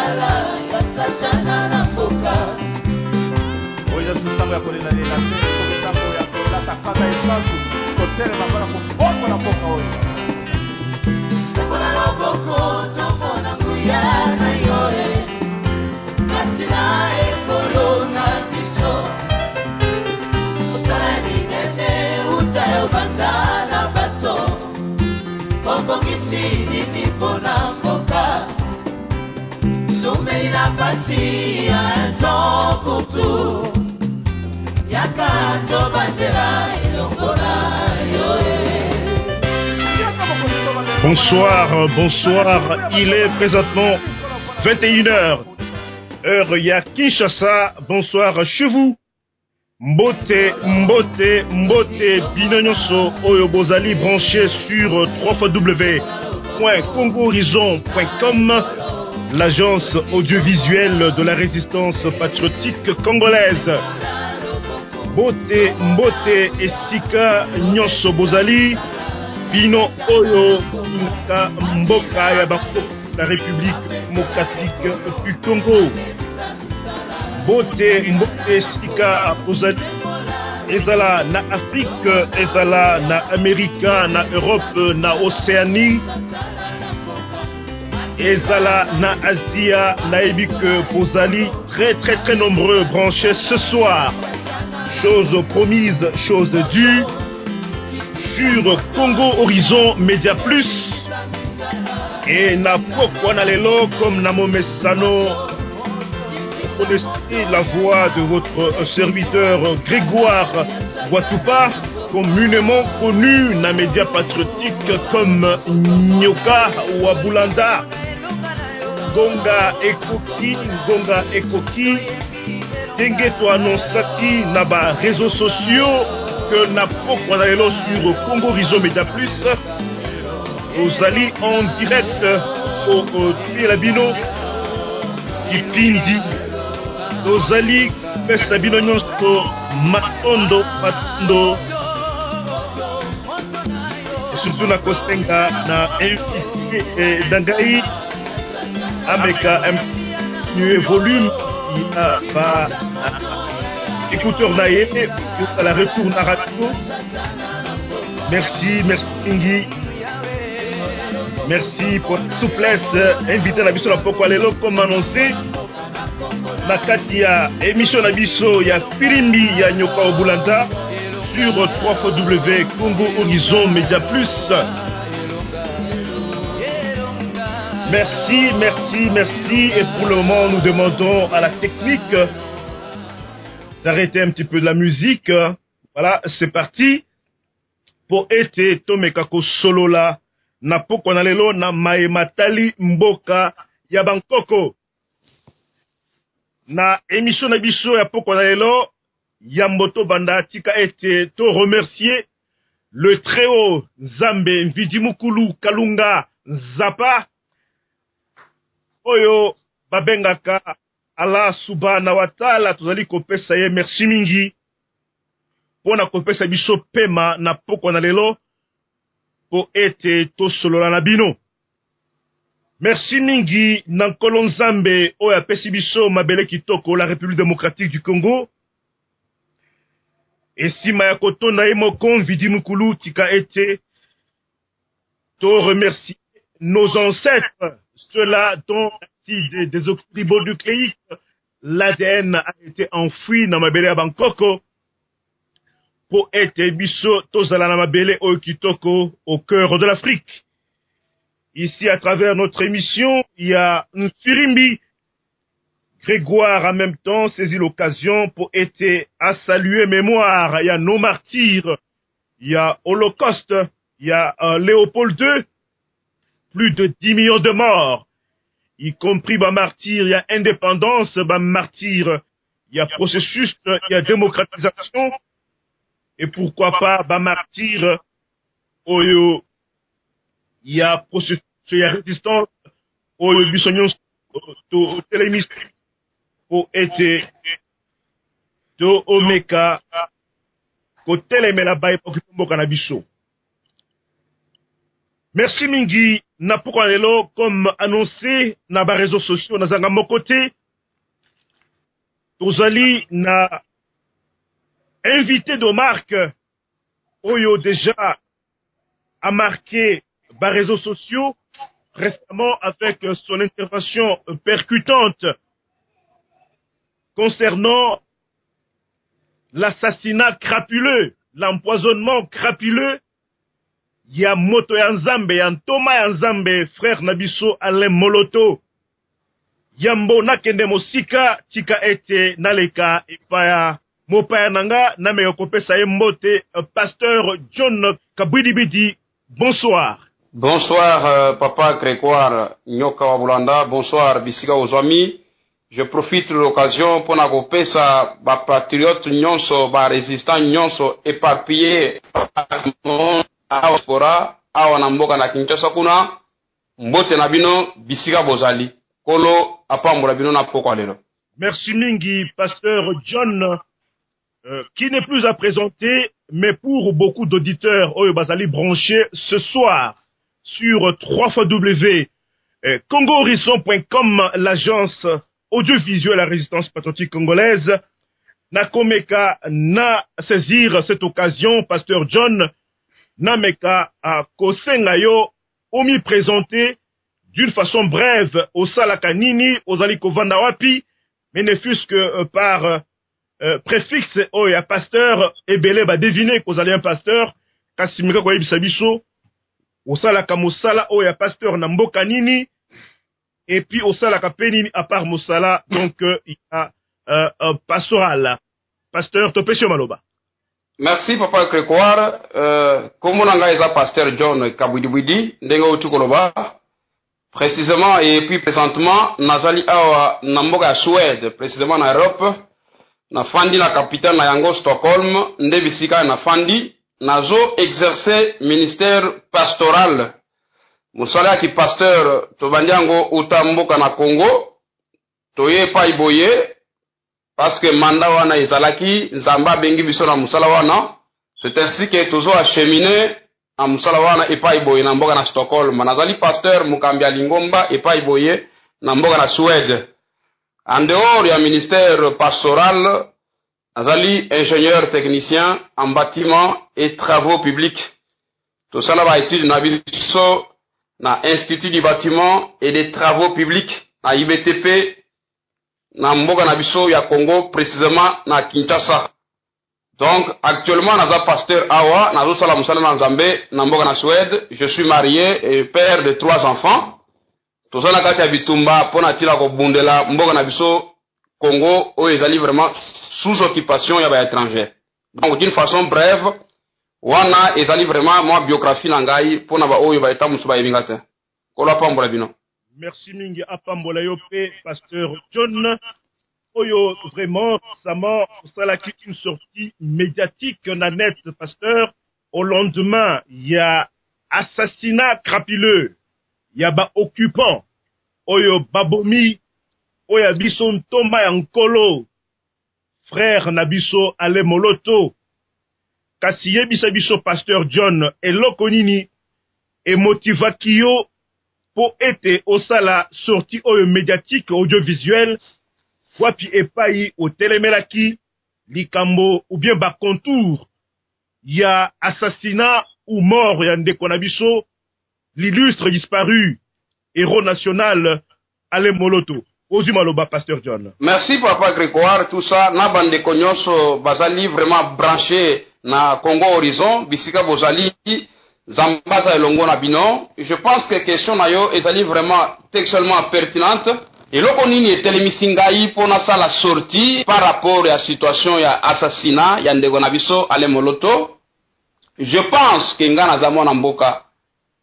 misala ya satana na mboka. Oya sustango ya kolela lela te kometango ya kolata kanda esantu kotere mabala kopoko na mboka oyo. Sepona loboko tomona nguya na yoe katina ekolo na biso. Osala minene utayo bandana bato obokisi nini pona mboka. Tumeli na pasi ya temps pour tout yaka to bandera ilongona yoe. Bonsoir, bonsoir. Il est présentement 21h, heure ya Kinshasa. Bonsoir chez vous. Mbote, mbote, mbote, binonyoso, oyo bozali branché sur www.congohorizon.com, l'agence audiovisuelle de la résistance patriotique congolaise. Mbote, mbote, esika nyoso bozali. Bino oyo inaka mboka ya bako la République démocratique du Congo. Mbote mbote sika bozali ezala na Afrique, ezala na Amerika, na Europe, na Océanie, ezala na Asia, na ebik bozali très nombreux branchés ce soir. Chose promise, chose due. Sur Congo Horizon Média Plus et na pokwa na lelo comme na momesano, connaissez la voix de votre serviteur Grégoire Watupa, communément connu na média patriotique comme Nyoka ou Abulanda. Gonga Ekoki Tenge to annonsaki na ba réseaux sociaux que n'a pas sur Congo Horizon Média Plus. Vous allez en direct au Tirabino Kipindi. Vous allez Sabino Nyonso Matondo. Surtout la Kostenga na invité Dangai Ameka un volume va écouteur naïe à la retour à radio. Merci Kingi. Merci pour la souplesse. Invité la biso la pokwa lelo comme annoncé. Na katia émission la biso ya Firimbi ya Nyoka Obulanda sur www.Congo Horizon Média Plus. Merci. Et pour le moment, nous demandons à la technique d'arrêter un petit peu de la musique. Voilà, c'est parti. Pour ete tomekako solo la na poko na lelo na maematali mboka ya Bangkoko. Na émission na biso ya poko na lelo ya mboto banda tika ete to remercier le très haut Nzambe Mvidimukulu Kalunga Zapa oyo babengaka Allah subhanahu wa ta'ala. Tozali kopesa ye merci mingi pona kopesa biso pema na poko na lelo po ete to solola na bino. Merci mingi na nkolo Nzambe oyo apesi biso mabele kitoko la République démocratique du Congo. Esima ya kotonda ye moko Mvidimukulu tika ete to remercier nos ancêtres, ceux-là dont des oxyribonucléiques, l'ADN a été enfoui dans ma belle à Bangkoko pour être biso tozala na mabele okitoko au cœur de l'Afrique. Ici, à travers notre émission, il y a Nfirimbi. Grégoire, en même temps, saisit l'occasion pour être à saluer mémoire. Il y a nos martyrs, il y a Holocauste, il y a Léopold II, plus de 10 millions de morts, y compris bah martyr, il y a indépendance, bah martyr, il y a processus, il y a démocratisation, et pourquoi pas bah martyr, oyo, il y a processus, il y a résistance, oyo bisognon to télémis pour être to omeka ko télémela bay pour mboka na biso. Merci mingi na pourquoi lelo comme annoncé na ba réseaux sociaux nazanga mokote tozali na invité de marque oyo déjà a marqué par réseaux sociaux récemment avec son intervention percutante concernant l'assassinat crapuleux, l'empoisonnement crapuleux. Il y a Moto Yanzambe, Yantoma Yanzambe, frère Nabiso Alain Moloto. Yambo nakende mosika tika ete naleka ipaya mopaya nanga name yokopesa yembote pasteur John Kabwidibidi. Bonsoir. Bonsoir papa Grégoire Nyoka Wabulanda, bonsoir Bisika aux amis. Je profite de l'occasion pour nakopesa ba patriote nyonso ba résistant nyonso éparpillé à diaspora awa na mboka na Kinshasa kuna mbote na bino Bisika bozali. Kolo apambola bino na pokwa lelo. Merci mingi pasteur John qui n'est plus à présenter mais pour beaucoup d'auditeurs oyo bazali branchés ce soir sur www.congohorizon.com, l'agence audiovisuelle à résistance patriotique congolaise. Nakomeka na saisir cette occasion pasteur John nameka a kosengayo omi présenter d'une façon brève au Salakanini, aux Alikovanda Wapi, mais ne fût-ce que par préfixe oya pasteur ebele ba deviner qu'aux alliés un pasteur kasimika kwa ibisabiso au Salaka Mosala oya pasteur na mboka nini et puis au Salaka penini à part Mosala donc il y a pastoral pasteur Topesio Maloba. Merci papa Grégoire comme on a pasteur John Kabwidibidi ndengo utukoloba. Précisément, et puis présentement, Nazali awa namboka Suède, précisément en Europe, na fandi la capitale na yango Stockholm, ndebisika na fandi, nazo exercer ministère pastoral. Musala ki pasteur tobandiango utamboka na Congo, toye pa iboye, parce que manda wana izalaki, nzamba bengi biso na musala wana, c'est ainsi que tozo acheminé a musala wana epa iboye na mboka na Stockholm. Nazali pasteur Mukambia Lingomba epa iboye na mboka na Suède. En dehors ya ministère pastoral, nazali ingénieur technicien en bâtiment et travaux publics. Tout ça ba étude na biso na Institut du bâtiment et des travaux publics na IBTP na mboka na biso ya Congo, précisément na Kinshasa. Donc, actuellement, naza pasteur Awa, nazo sala musala na Nzambe, na mboka na Suède. Je suis marié et père de 3 enfants. Tozana kati ya bitumba pona tila ko bundela mboka na biso Congo oyo ezali vraiment sous occupation ya ba étranger. Donc, d'une façon brève, wana ezali vraiment moi biographie na ngai pona ba oyo ba eta musu ba yebinga te. Kola pambola bino. Merci mingi apambola yo pe pasteur John. Oyo vraiment récemment ça l'a quitté une sortie médiatique na net pasteur au lendemain il y a assassinat crapuleux il y a ba occupant oyo babomi oyo bison tomba ya nkolo frère nabiso ale moloto kasi yebisa biso pasteur John eloko nini et motivaki yo po ete osala sortie oyo médiatique audiovisuelle wapi epai au telemelaki likambo ou bien ba contour il y a assassinat ou mort ya ndeko na biso l'illustre disparu héros national Ale Moloto. Ozuma loba pasteur John. Merci papa Grégoire, tout ça na bande konyoso bazali vraiment branché na Congo Horizon bisika bozali zambaza elongo na bino. Je pense que question na yo ezali vraiment textuellement pertinente. Et loko nini etelemisingai pona sa la sortie par rapport à la situation ya assassinat ya ndeko na biso Ale Moloto. Je pense que ngana zamona mboka.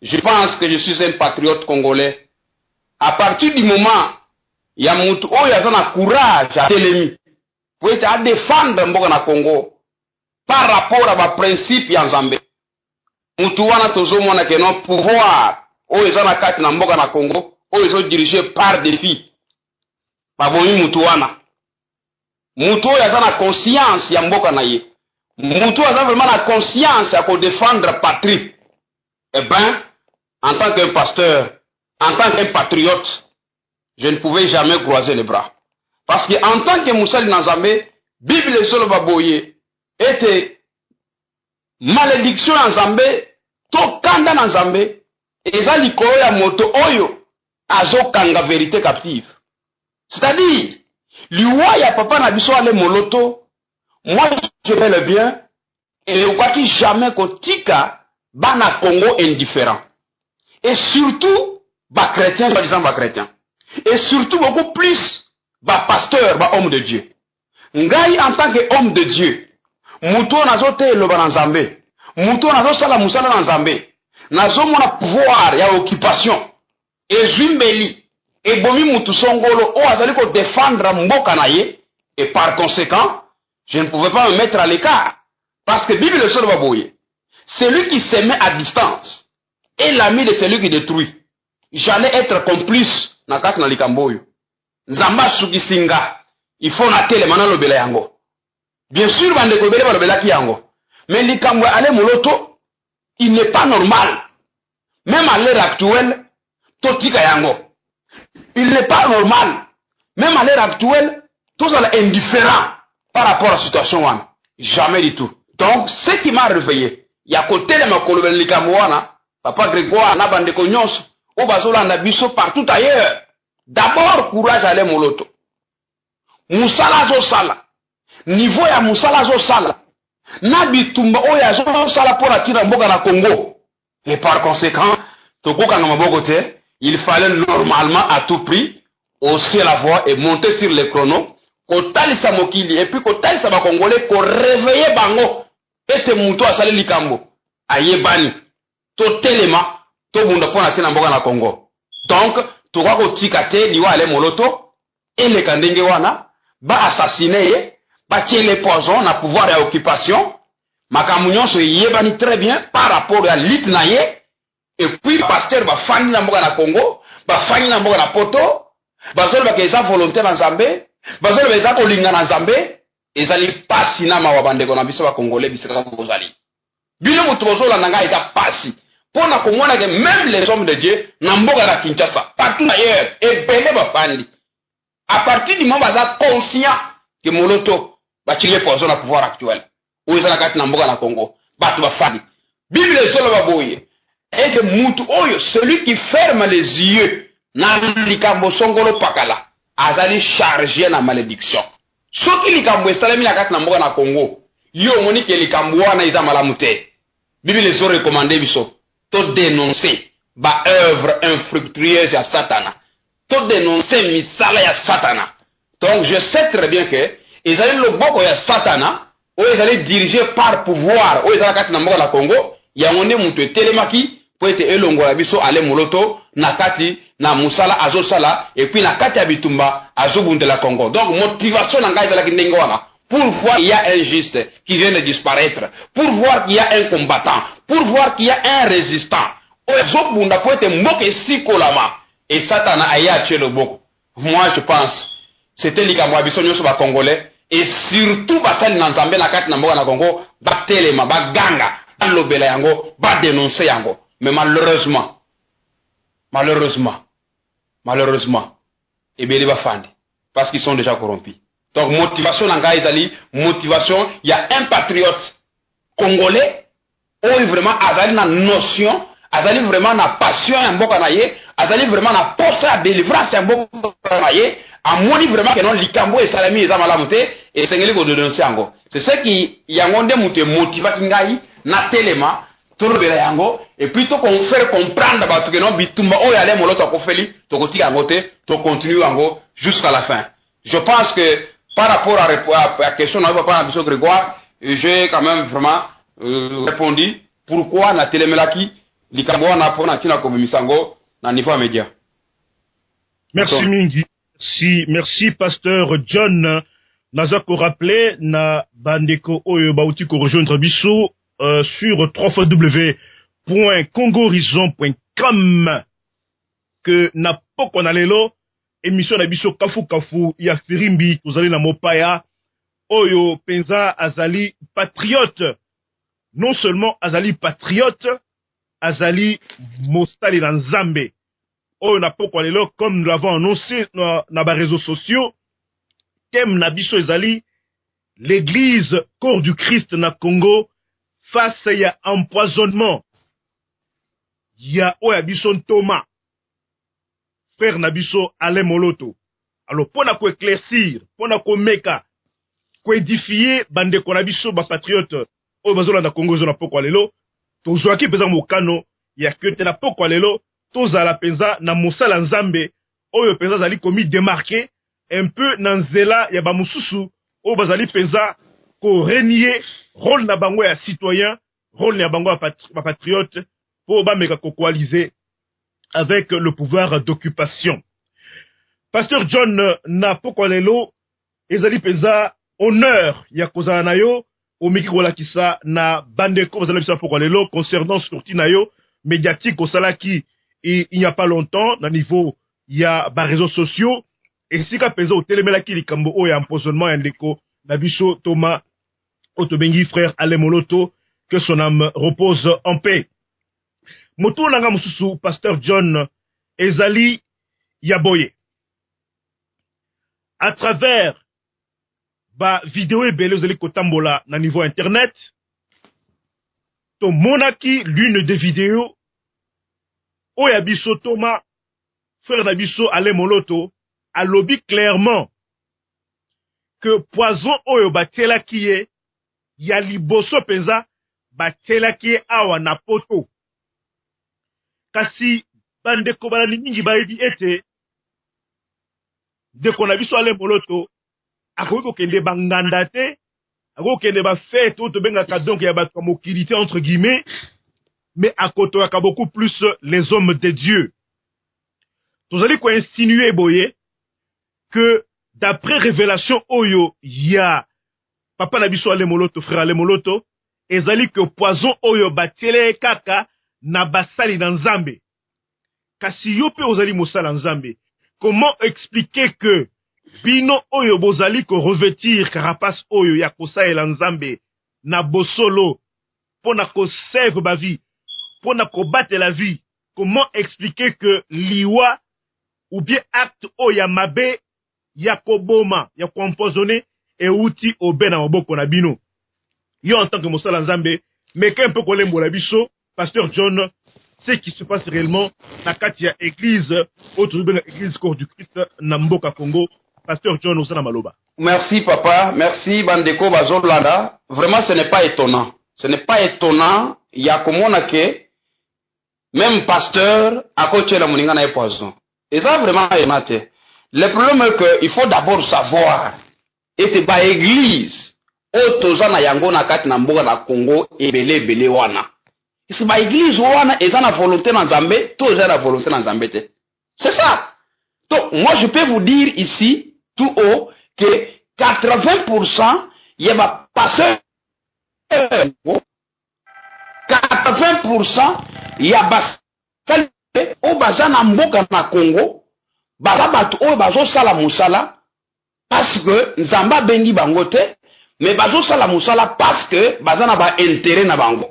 Je pense que je suis un patriote congolais. À partir du moment ya mutu oyo azana courage à telemi pour être à défendre mboka na Congo par rapport à ba principe ya Nzambe. Mutu wana tozomona que non pouvoir oyo azana kati na mboka na Congo oyo zo dirigé par des filles. Babomi mutu wana. Mutu oyo azana conscience ya mboka na ye. Mutu azana vraiment la conscience à ko défendre patrie. Eh ben en tant qu'un pasteur, en tant qu'un patriote, je ne pouvais jamais croiser les bras. Parce qu'en tant que Moussali Nzambe, Bible Solo Baboye était malédiction Nzambe, to kanda Nzambe, eza likolo ya moto oyo azo kanga vérité captive. C'est-à-dire, liwa ya papa na biso ale moloto, moi je vais le bien, et ne crois jamais kotika bana Congo indifférent. Et surtout, ba chrétien, soi-disant ba chrétien. Et surtout beaucoup plus, ba pasteur, ba homme de Dieu. Ngai en tant qu'homme de Dieu, muto nazo te loba na Nzambe, muto nazo sala musala na Nzambe, nazo mona pouvoir ya occupation, et zumbeli, et bomi mutu songolo, o azali ko défendre mboka na ye, et par conséquent, je ne pouvais pas me mettre à l'écart, parce que Bible le sol baboye, celui qui se met à distance, est l'ami de celui qui détruit. J'allais être complice na kati na likamboyo. Nzamba sukisinga, il faut na tele mana lobela yango. Bien sûr, bande ko bele ba lobela ki yango. Mais likambo ale moloto, il n'est pas normal. Même à l'heure actuelle, totika yango. Il n'est pas normal. Même à l'heure actuelle, tout ça est indifférent par rapport à la situation wana. Jamais du tout. Donc, ce qui m'a réveillé, il y a côté de ma kolobela likambo wana, papa Grégoire na bande ko nyonso, o bazolanda biso partout ailleurs. D'abord, courage à aller moloto. Musala zo sala. Niveau ya musala zo sala. Na bitumba oya zo sala pour attirer mboka na Congo. Et par conséquent, tokoka na maboko te, il fallait normalement à tout prix hausser la voix et monter sur le chrono. Kotalisa mokili et puis kotalisa ba Congolais ko réveiller bango. Ete muto asali likambo. Ayebani. To telema to bunda pona tina mboka na Congo. Donc, toka ko tikate liwa ale moloto et le kandenge wana ba assassiner ba tiele poison na pouvoir ya occupation makamunyon so yebani très bien par rapport à litnaye et puis pasteur ba fani na mboka na Congo ba fani na mboka na poto ba zolo ba keza volontaire na Nzambe ba zolo ba za ko linga na Nzambe ezali pasi na mawa bandeko na biso ba Congolais bisaka ko zali bino mutu bozola nanga eza pasi. Pour na komona que même les hommes de Dieu n'amboka na Kinshasa, partout ailleurs, et belé bafandi. À partir du moment où ils sont conscients que Moloto va tirer poison au pouvoir actuel, où ils ont la carte n'amboka na Congo, batu bafandi. Bible est solo baboye. Et que mutu oyo, celui qui ferme les yeux, na likambo songolo pakala, azali chargé na malédiction. Soki likambo estalemi na carte n'amboka na Congo, yo moni ke likambo wana iza malamute. Bible est solo recommandé biso. To dénoncer ba œuvre infructueuse à Satana. To dénoncer misala ya Satana. Donc je sais très bien que ils allaient le boko ya Satana, ou ils allaient diriger par pouvoir, ou ils allaient kati na mboka na Congo, ya onde mutu telemaki pour être elongo ya biso ale moloto na kati na musala azo sala et puis na kati ya bitumba azo bundela Congo. Donc motivation na ngai ezalaki ndenge wana. Pour voir qu'il y a un juste qui vient de disparaître, pour voir qu'il y a un combattant, pour voir qu'il y a un résistant. Et Satan a tué le boko. Moi je pense, c'était l'Ikamwa Bissonyo sur les Congolais, et surtout Basali Nanzambe na kati na mboka na Congo, ba telema, ba ganga, ba lobela yango, ba dénoncer yango. Mais malheureusement, et bien les bafandi, parce qu'ils sont déjà corrompus. Donc, motivation dans Gaïzali, motivation, il y a un patriote congolais, où vraiment, azali na notion, azali vraiment na passion, un bon canaillé, azali vraiment na poste à délivrance, un bon canaillé, à moni vraiment que non, likambo et salami, et zamalamute, et sengeli go dénoncer yango. C'est ce qui, yangonde mouté motiva kingai, na telema, tolo bela yango, et plutôt qu'on fait comprendre, parce que non, bitumba, oh, yale moloto a kofeli, to koti yangote, to continue yango, jusqu'à la fin. Je pense que, par rapport à la question de M. Grégoire, j'ai quand même vraiment répondu pourquoi na télémelaki likambo na pona kina komimisango na niveau média. Merci Mingi. Merci pasteur John. Nazako rappelé na bandeko oyo bauti ko rejoindre biso sur www.congohorizon.com que na poko na lelo émission na biso kafu kafu ya firimbi tozali na mopaya oyo penza azali patriote, non seulement azali patriote, azali mostali na Nzambe. Oyo na pokwa lelo, comme nous l'avons annoncé na ba réseaux sociaux, thème na biso ezali l'église corps du Christ na Congo face ya empoisonnement. Ya oya biso Thomas, frère na biso Alain Moloto. Alors pona ko éclaircir, pona ko meka, ko édifier bande ko na biso ba patriote oyo bazola na Congo zo na pokwa lelo, to joaki peza mokano ya que te na pokwa lelo, to za la peza na mosala Nzambe oyo peza zali komi démarquer un peu na nzela ya ba mususu oyo bazali peza ko renier rôle na bango ya citoyen, rôle na bango ya patriote pour ba meka ko coaliser avec le pouvoir d'occupation. Pasteur John na pokwa lelo ezali peza honneur ya kozala na yo au micro la kisa na bandeko bazali peza pokwa lelo concernant sorti na yo médiatique au salaki il n'y a pas longtemps na niveau ya ba réseaux sociaux et sika peza au telemelaki likambo o ya empoisonnement ya ndeko na biso Thomas Otobengi frère Alain Moloto, que son âme repose en paix. Moto nanga mususu pasteur John ezali yaboye. À travers ba vidéo ebele ozali kotambola na niveau internet, to monaki l'une des vidéos oya biso Thomas frère na biso Alain Moloto alobi clairement que poison oyo batelaki ye ya liboso penza batelaki awa na poto. Kasi bandeko balani mingi bayebi ete ndeko na biso Alain Moloto akoki kokende banganda te, akoki kokende bafete oyo tobengaka donc ya bato ya mokili te entre guillemets, mais akotoyaka beaucoup plus les hommes de Dieu. Tozali ko insinuer boye que d'après révélation oyo ya papa na biso Alain Moloto, frère Alain Moloto, ezali que poison oyo batele kaka na basali na Nzambe. Kasi yo pe ozali mosala Nzambe. Comment expliquer que bino oyo bozali ko revêtir carapace oyo ya kosaela Nzambe na bosolo pona ko save ba vie, pona ko battre la vie? Comment expliquer que liwa ou bien acte oya mabe ya koboma, ya empoisonner et outil au ben na maboko na bino? Yo en tant que mosala Nzambe, mais qu'un peu kolembo la biso, pasteur John, ce qui se passe réellement na kati ya église, autre église corps du Christ na mboka Congo. Pasteur John Osana Maloba. Merci papa, merci Bandeko Bazolanda. Vraiment ce n'est pas étonnant. Ce n'est pas étonnant, il y a comme on a que même pasteur à côté de la moninga na poison. Et ça vraiment ématé. Le problème est qu'il faut d'abord savoir et ba église otoza na yango na kati na mboka na Congo ebele wana. C'est ba église wana eza na volonté na Nzambe, to eza na volonté na Nzambe te. C'est ça. Donc moi je peux vous dire ici tout haut que 80% il y a passeur 80% il y a basali au bazana mboka na Congo baza batu o bazo sala musala parce que Nzamba bengi bango te, mais bazo sala musala parce que bazana ba intérêt na bango.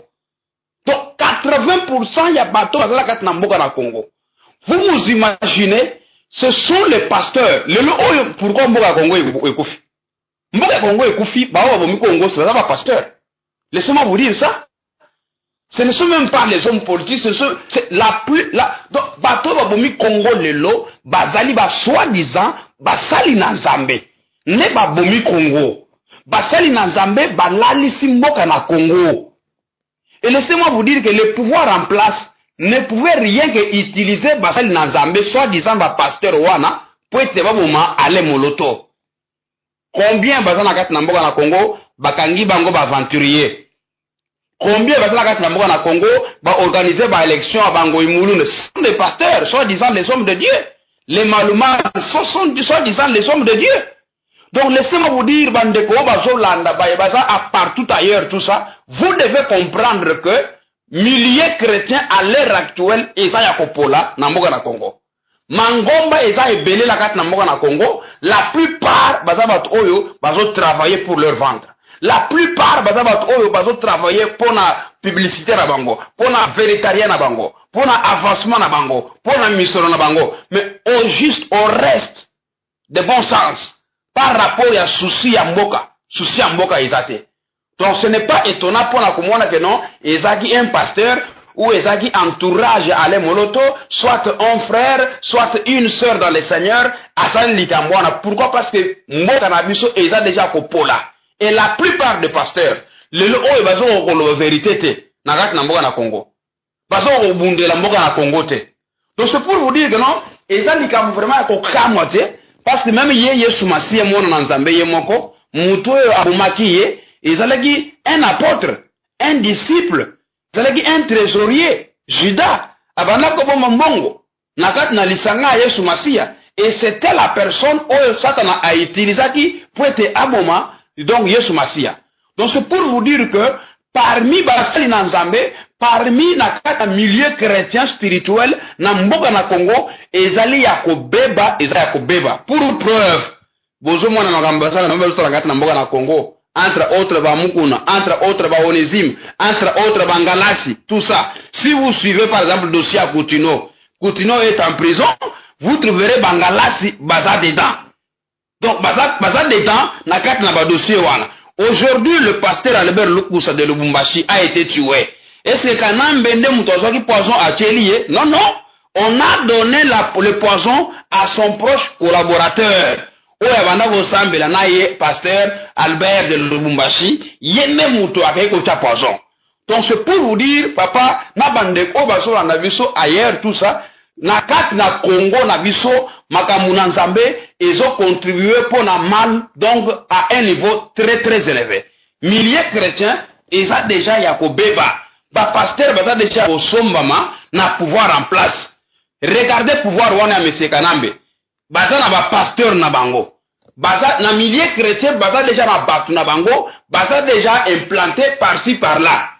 Donc 80% il y a bato bazala kat na mboka na Congo. Vous vous imaginez, ce sont les pasteurs. Pourquoi mboka Congo ekufi? Mboka Congo ekufi, ba bomi Congo c'est pas pasteur. Laissez-moi vous dire ça. Ce ne sont même pas les hommes politiques, c'est donc bato ba bomi Congo lelo, bazali ba soi-disant basali na Nzambe. Ne ba bomi Congo. Basali na Nzambe balali simboka na Congo. Et laissez-moi vous dire que le pouvoir en place ne pouvait rien que utiliser basali na Nzambe, soi-disant ba pasteur wana, pour être baboma Alain Moloto. Combien bazana kat na mboka na Congo, bakangi bango ba aventurier. Combien bazana kat na mboka na Congo, ba organiser ba élection à bango imulu, ce sont des pasteurs, soi-disant les hommes de Dieu. Les Maluma sont soi-disant les hommes de Dieu. Donc laissez-moi vous dire, bandeko bazolanda baza à partout ailleurs tout ça, vous devez comprendre que milliers chrétiens à l'heure actuelle eza ya kopola na mboka na Congo. Mangomba eza ebele la kat na mboka na Congo, la plupart baza bat oyo bazo travailler pour leur ventre. La plupart baza bat oyo bazo travailler publicité na bango, pour na véritariat na bango, pour na avancement na bango, pour na mission na bango, mais au reste de bon sens, par rapport à souci à mboka ezate. Donc ce n'est pas étonnant pour na komona que non, ezaki un pasteur ou ezaki entourage à les moloto, soit un frère, soit une sœur dans le Seigneur, asali likambwana. Pourquoi? Parce que mboka na biso eza déjà kopola. Et la plupart des pasteurs, le oyo bazo ko vérité te, na rat na mboka na Congo. Bazo ko bundela mboka na Congo te. Donc c'est pour vous dire que non, eza likambo vraiment ko kamwa te, parce que même Yesu Masiya mona na Nzambe ye moko, mutu oyo abumaki ye, ezalaki un apôtre, un disciple, ezalaki un trésorier, Judas, abana ko bomba mbongo, na kati na lisanga Yesu Masiya, et c'était la personne oyo Satan a utilisé pour être aboma, donc Yesu Masiya. Donc c'est pour vous dire que parmi basali na Nzambe, parmi na kata milieu chrétien spirituel na mboka na Congo, ezali ya kobeba, pour preuve, bozo mwana na ngambasala na mbele kata na mboka na Congo, entre autres ba Mukuna, entre autres ba Onésime, entre autres ba Ngalasi, tout ça. Si vous suivez par exemple le dossier à Coutinho est en prison, vous trouverez Bangalasi baza dedans. Donc baza dedans na kata na ba dossier wana. Aujourd'hui, le pasteur Albert Lukusa de Lubumbashi a été tué. Est-ce que Kanambe Mutozaki poison a tué? Non, non. On a donné le poison à son proche collaborateur. Oyabanda Gosambe la naie pasteur Albert de Lubumbashi, yene muto avec ta poison. Donc c'est pour vous dire, papa, na bande ko baso na biso ailleurs tout ça. Na kat na Congo na biso makamuna Nzambe ezo contribuer pour na mal donc à un niveau très très élevé. Milliers chrétiens eza déjà ya ko beba ba pasteur bata déjà au sombama na pouvoir en place. Regardez pouvoir wana monsieur Kanambe. Baza na ba pasteur na bango. Baza na milliers chrétiens baza déjà na batu na bango, baza déjà implanté par-ci par-là.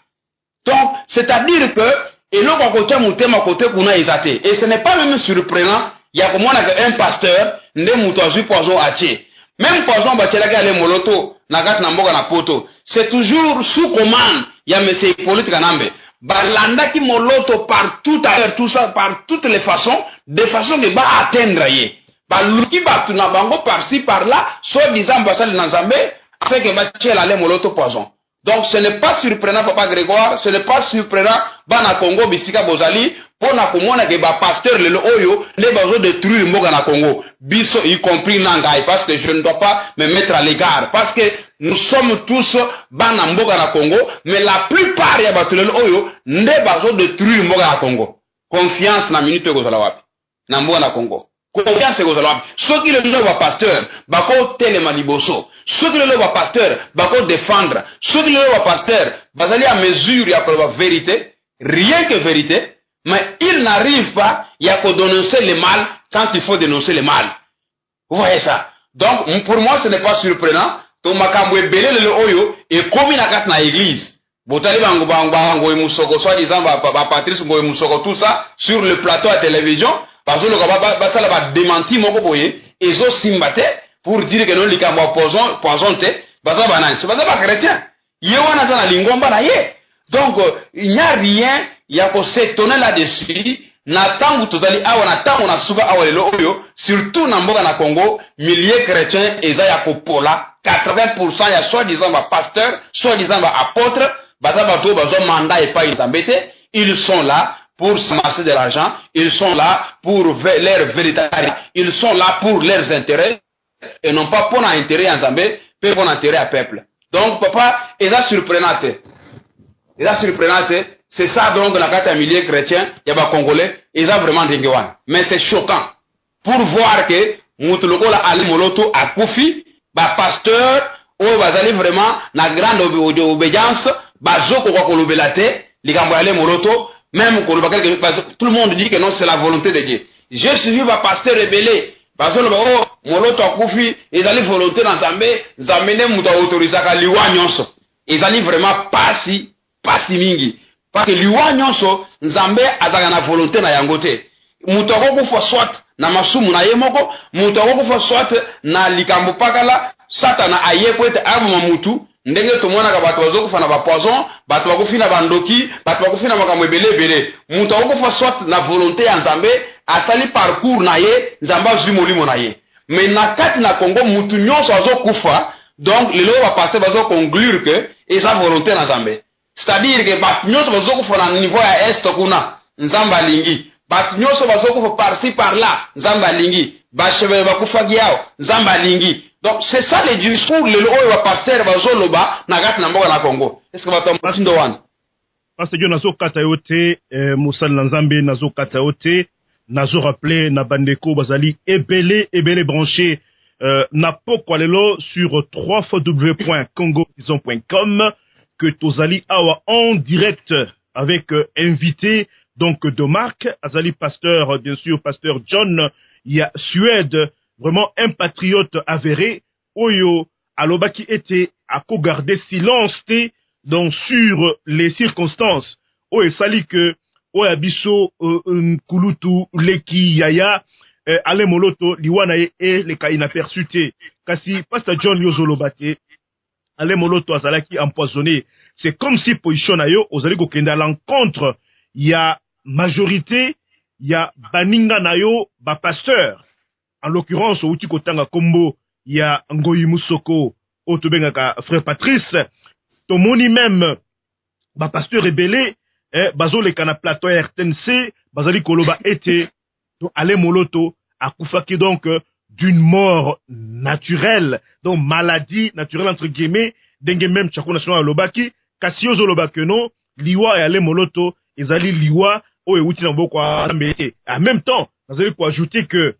Donc c'est-à-dire que et l'on côté mutema côté kuna ezate. Et ce n'est pas même surprenant, il y a comme un pasteur nde mutozu poison atie. Même poison batelaka le moloto na gat na mboka na poto. C'est toujours sous commande, il y a monsieur Hippolyte Kanambe. Balanda ki moloto par tout à l'heure tout ça par toutes les façons, de façon que va atteindre yé. Baluki batu na bango par-ci par-là, soit disant basal na Nzambe afin que va tirer la le moloto poison. Donc ce n'est pas surprenant papa Grégoire, ce n'est pas surprenant bana Congo bisika bozali pour na komona ke ba pasteur le oyo ne bazo détruire mboka na Congo biso y compris nangai parce que je ne dois pas me mettre à l'égard parce que nous sommes tous bana mboka na Congo mais la plupart ya batu le oyo ne bazo détruire mboka na Congo. Confiance na minute kozala wapi na mboka na Congo. Confiance kozala wapi soki le ndio ba pasteur bako telema liboso. Ceux qui le pasteur, bako défendre. Ceux qui le pasteur, bazali à mesure ya la vérité, rien que vérité, mais il n'arrive pas à dénoncer le mal quand il faut dénoncer le mal. Vous voyez ça? Donc pour moi ce n'est pas surprenant. To makambo ebele le oyo et comme na kat na église. Botali bango musoko soit disant ba Patrice Ngoy musoko tout ça sur le plateau à télévision parce que le ba ça va démentir moko boye ezo simbate. Pour dire que non likambo poison te baza banane c'est pas chrétien yewana za na lingomba na ye donc il n'y a rien ya ko s'étonner là-dessus na tangu tozali awa na tangu na suba awa lelo oyo surtout na mboka na Congo milliers chrétiens eza ya kopola 80% ya soi-disant ba pasteur soi-disant ba apôtre baza bato bazo mandat et pas Nzambe te ils sont là pour s'amasser de l'argent ils sont là pour leur véritable ils sont là pour leurs intérêts et non pas pour un intérêt en Zambie, mais pour un intérêt à peuple. Donc, papa, et ça surprenant. C'est ça donc la carte millier chrétien, il y a des Congolais, et ça vraiment dinguewan. Mais c'est choquant. Pour voir que, Moutoloko la Ali Moloto a Koufi, bah pasteur, ou va aller vraiment la grande obédience, bah Zoko Kolobelate, les Gamboyale Moloto, même tout le monde dit que non, c'est la volonté de Dieu. J'ai suivi ma pasteur rebellé. Parce que moloto akufi ezali volonté na Nzambe ne muta autorisaka liwa nyonso ezali vraiment pasi mingi parce que liwa nyonso Nzambe azaka na volonté na yango te muta kokufa soit na masumu na ye moko muta kokufa soit na likambo pakala Satana aye ko ete abuma mutu ndenge tomonaka bato bazokufa na bapoison, bato bakufi na bandoki, bato bakufi na makambo ebele mutu akokufa soit na volonté ya nzambe asali parcours na ye nzambe azwi molimo na ye. Mais na kati na Congo mutu nyonso azokufa, donc lelo bapasteur bazoconclure que eza volonté na nzambe. C'est-à-dire que bato nyonso bazokufa na niveau ya est kuna nzambe alingi, bato nyonso bazokufa par-ci par-là nzambe alingi, bachevele bakufaki yao nzambe alingi. Donc c'est ça le discours lelo oyo bapasteur bazoloba na kati na mboka na Congo. Est-ce que bato masindo wana Pasteur John nazo kata yote musali na nzambe nazo kata yote nazo rappeler na bandeko bazali ebele branché na pokwa lelo sur www.congovision.com que tozali awa en direct avec invité donc de marque azali pasteur bien sûr pasteur John ya Suède, vraiment un patriote avéré oyo alobaki était à garder silence donc sur les circonstances oyo sali que oyo abiso nkulutu leki yaya ale moloto liwana ye leka inaperçu te kasi pasteur John yozolobate ale moloto azalaki empoisonné. C'est comme si position na yo ozali kokende à l'encontre ya majorité ya baninga na yo ba pasteur, en l'occurrence outi kotanga kombo ya Ngoyi Musoko otobengaka frère Patrice tomoni même ba pasteur rebelle bazoleka na plateau ya RTNC bazali koloba ete donc ale moloto akufaki donc d'une mort naturelle, donc maladie naturelle entre guillemets, denge même chako national lobaki kasi ozolobaki non liwa ya ale moloto ezali liwa oyo euti na maboko ya Nzambe. En même temps nazali ko ajouter que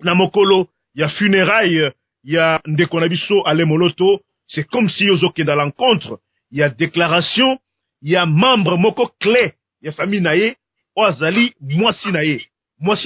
na mokolo ya funérailles ya ndeko na biso ale moloto, c'est comme si ozokende à l'encontre ya déclaration ya membre moko clé ya famille na ye ozali mwasi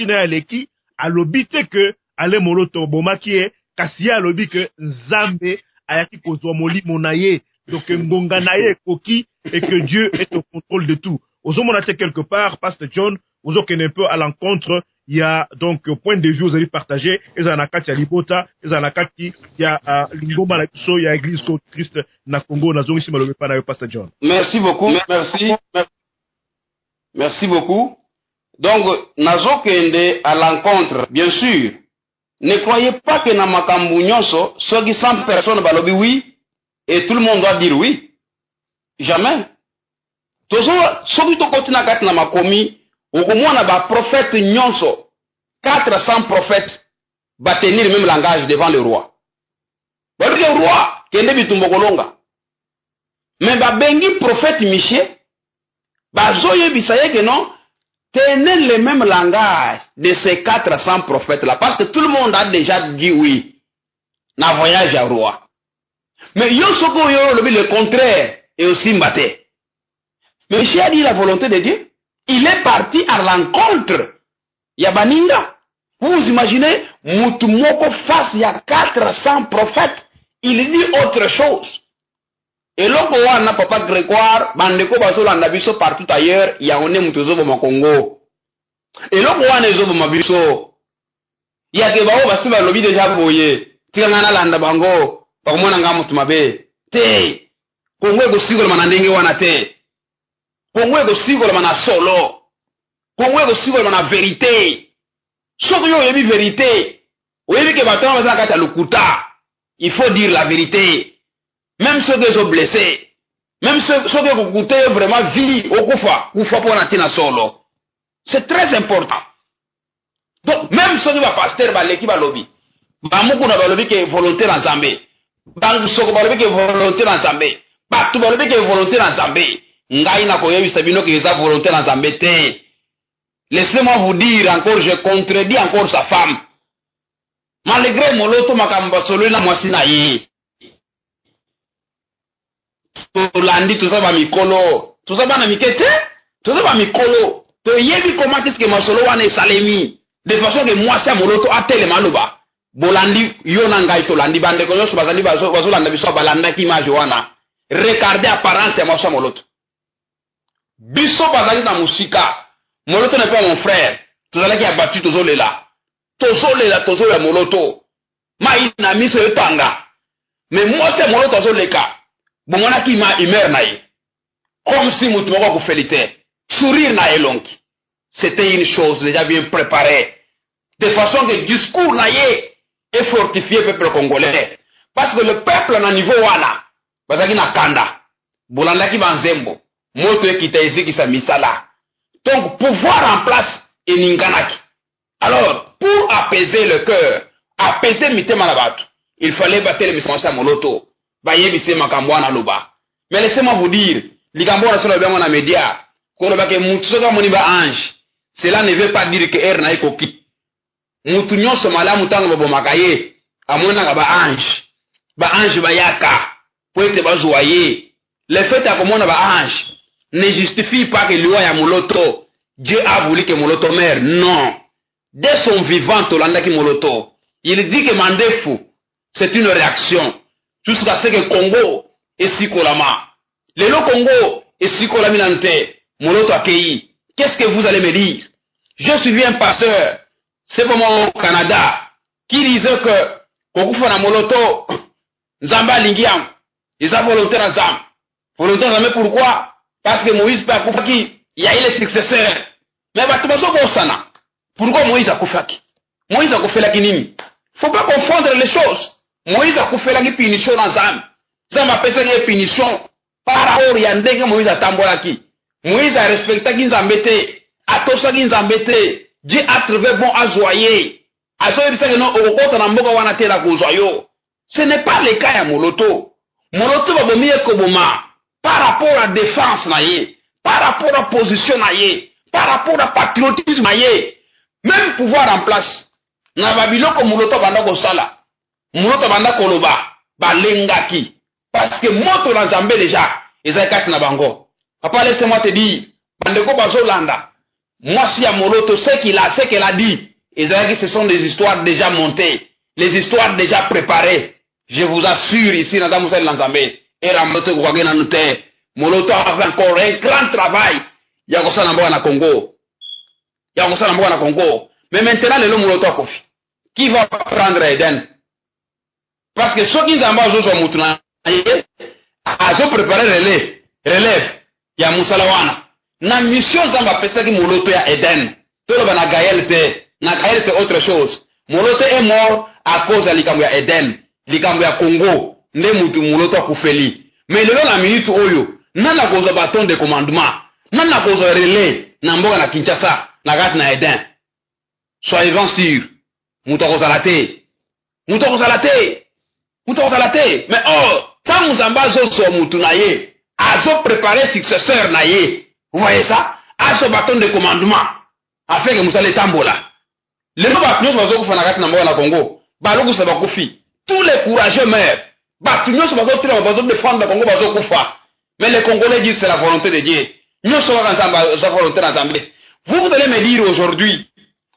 na ye aleki alobi te que ale moloto bomaki kasi alobi que Nzambe ayaki kozwa molimo na ye, donc ngonga na ye koki et que Dieu est au contrôle de tout. Ozomona te quelque part pasteur John ozokende un peu à l'encontre. Il y a donc point de vue vous allez partager et ça na kati ya libota et ça na kati ya lingoma la biso ya église Christ na Congo na zongi sima lobepa na yo pasteur John. Merci beaucoup. Merci beaucoup. Donc nazo kende à l'encontre bien sûr. Ne croyez pas que na makambu nyonso soki 100 personnes balobi oui et tout le monde doit dire oui. Jamais. Tozo soki to kotina kati na makomi okomona ba prophète nyonso 400 prophètes va tenir le même langage devant le roi. Parce que le roi kende bitumbo kolonga. Mais ba bengi prophète Michel ba zoye bisaye que non tenez le même langage de ces 400 prophètes là parce que tout le monde a déjà dit oui na voyage à roi. Mais yo soko yo le contraire et aussi mbaté. Mais Michel a dit la volonté de Dieu. Il est parti à l'encontre. Yabaninga. Vous imaginez, Moutoumoko face il y a 400 prophètes. Il dit autre chose. Et là, on n'a pas Grégoire, Bandeko Basolanda Biso partout ailleurs, il y a un Moutozo au Congo. Et là, on a Zobo Mabiso. Il y a des Bao Basiba Lobby déjà voyé. Tirana Landa Bango, par mon Angamoutumabe. Te. Congo est aussi le Manandenge Wanate. Congo est aussi le solo. Congo est aussi le vérité. Sauf yo yebi vérité. Oyebi ke batama bazana kata lukuta. Il faut dire la vérité. Même ceux qui sont blessés. Même ceux qui ont coûté vraiment vie au kufa pour natina solo. C'est très important. Donc même ceux qui va pasteur ba leki ba lobi. Ba muku na ba lobi ke volonté na Nzambe. Ba soko ba lobi ke volonté na Nzambe. Ba tu ba lobi ke volonté na Nzambe. Ngai na koyebisa bino ke eza volonté na Nzambe te. Laissez-moi vous dire encore, je contredis encore sa femme. Malgré moloto makamba solo na mwasi na ye. Tolandi tout ça ba mikolo. Tout ça ba na mikete? Tout ça ba mikolo. To yebi comment est-ce que masolo wana salemi de façon que mwasi moloto atele maloba. Bolandi yo na ngai tolandi bande ko yoso bazali bazolanda biso balanda ki image wana. Regardez apparence ya mwasi moloto. Biso bazali na musika. Moloto n'est pas mon frère. Tozala ki abattu tozolela. Tozolela moloto. Ma ina miso etanga. Mais moi c'est moloto tozoleka. bomona ki ma humeur na ye comme si mutu moko kufélité sourire na ye longi c'était une chose déjà bien préparée de façon que le discours na ye est fortifié peuple congolais parce que le peuple na niveau wana bazaki na kanda bolandaki banzembo moto ekita ezikisa misala donc pouvoir en place eninganaki alors pour apaiser le cœur apaiser mitema na bato il fallait battre les messages moloto bayebise makambo wana loba mais laissez-moi vous dire likambo na solo bango na média kono bake mutu soka moni ba ange cela ne veut pas dire que er na ekoki mutu nyonso malamu tango babomaka ye amonaka ba ange bayaka po ete bazwa ye le fait akomona ba ange ne justifie pas que loi ya moloto Dieu a voulu que moloto meure non dès son vivant tolandaki moloto il dit que mandefu c'est une réaction jusqu'à ce que Congo est sikolama le Congo est sikolami nante moloto akei qu'est-ce que vous allez me dire je suis un pasteur c'est pour moi au Canada qui disait que kokufa na moloto nzamba lingiam ils ont volonté na zam volonté na pourquoi parce que Moïse pa kufaki il y a les successeurs mais batubaso bosana pourquoi Moïse a kufaki Moïse a kufelaki nini faut pas confondre les choses Moïse a kufelaki punition na zam zam a pesaki punition par rapport ya ndenge Moïse a tambolaki Moïse a respectaki nzambete atosaki nzambete Dieu a trouvé bon à joyer azoyebisa que non okokota na mboka wana te la kozwa yo ce n'est pas le cas ya moloto babomi ekoboma par rapport à défense na ye par rapport à position na ye par rapport à patriotisme na ye même pouvoir en place na babiloko moloto banda kosala moloto banda koloba balengaki parce que moto na Nzambe déjà ezali kati na bango papa laisse-moi te dire bandeko bazolanda mwasi ya moloto ce qu'elle a dit ezali ce sont des histoires déjà montées les histoires déjà préparées je vous assure ici dans Musel Nzambe et Ramoto Kwagena Nute moloto a fait encore un grand travail ya kosala mboka na Congo mais maintenant le moloto akofi qui va prendre Eden parce que ceux qui Nzamba azozo mutu na ye azo préparer relève ya musalawana na mission Nzamba pesaki moloto ya Eden tolo bana Gaël te na Gaël c'est autre chose moloto est mort à cause de likambo ya Eden likambo ya Congo nde mutu moloto akufeli mais lelo na minute oyo nana kozo bâton de commandement nana kozo relais na mboka na Kinshasa na kati na Eden soyez-en sûr mutu akozala te mais tant Nzamba zo mutu na ye azo préparer successeur na ye vous voyez ça azo bâton de commandement afin que musale tambola lelo ba nyonso bazokufa na kati na mboka na Congo balokusa bakufi tous les courageux meurent batu nyonso bazotira bazodéfendre Congo bazokufa mais les Congolais disent c'est la volonté de Dieu nyonso kaka Nzambe sa volonté na Nzambe vous allez me dire aujourd'hui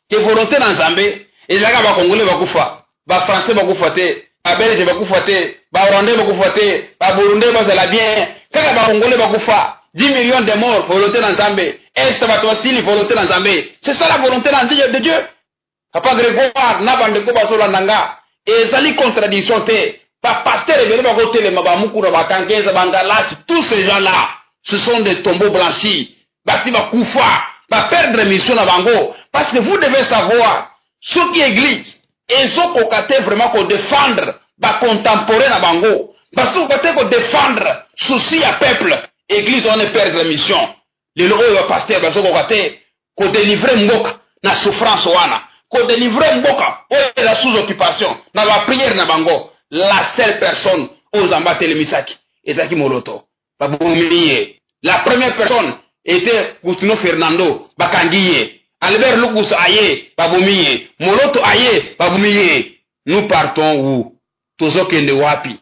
que volonté na Nzambe ezalaka ba Congolais bakufa ba Français bakufa te ba Belge bakufa te ba Rwandais bakufa te ba Burundais bazala bien kaka ba Congolais bakufa 10 millions de morts volonté na Nzambe est batosili volonté na Nzambe c'est ça la volonté de Dieu Papa Grégoire na bandeko bazolanda ezali contradiction te ba pasteur ebele ba hôtel ma ba mukura ba kankeza bangalasi tous ces gens là ce sont des tombeaux blanchis basi ba kufa ba perdre mission na bango parce que vous devez savoir ce qui église ezokokate vraiment ko défendre ba contemporain na bango parce que kokate ko défendre souci ya peuple église on ne perdre mission le logo ba pasteur bazokokate ko délivrer mboka na souffrance wana ko délivrer mboka o la sous occupation na ba prière na bango la seule personne aux ambatele misaki ezaki moloto babumiye la première personne était Gustino Fernando bakangiye Albert Lukus aye babumiye moloto aye babumiye nous partons où tozokende wapi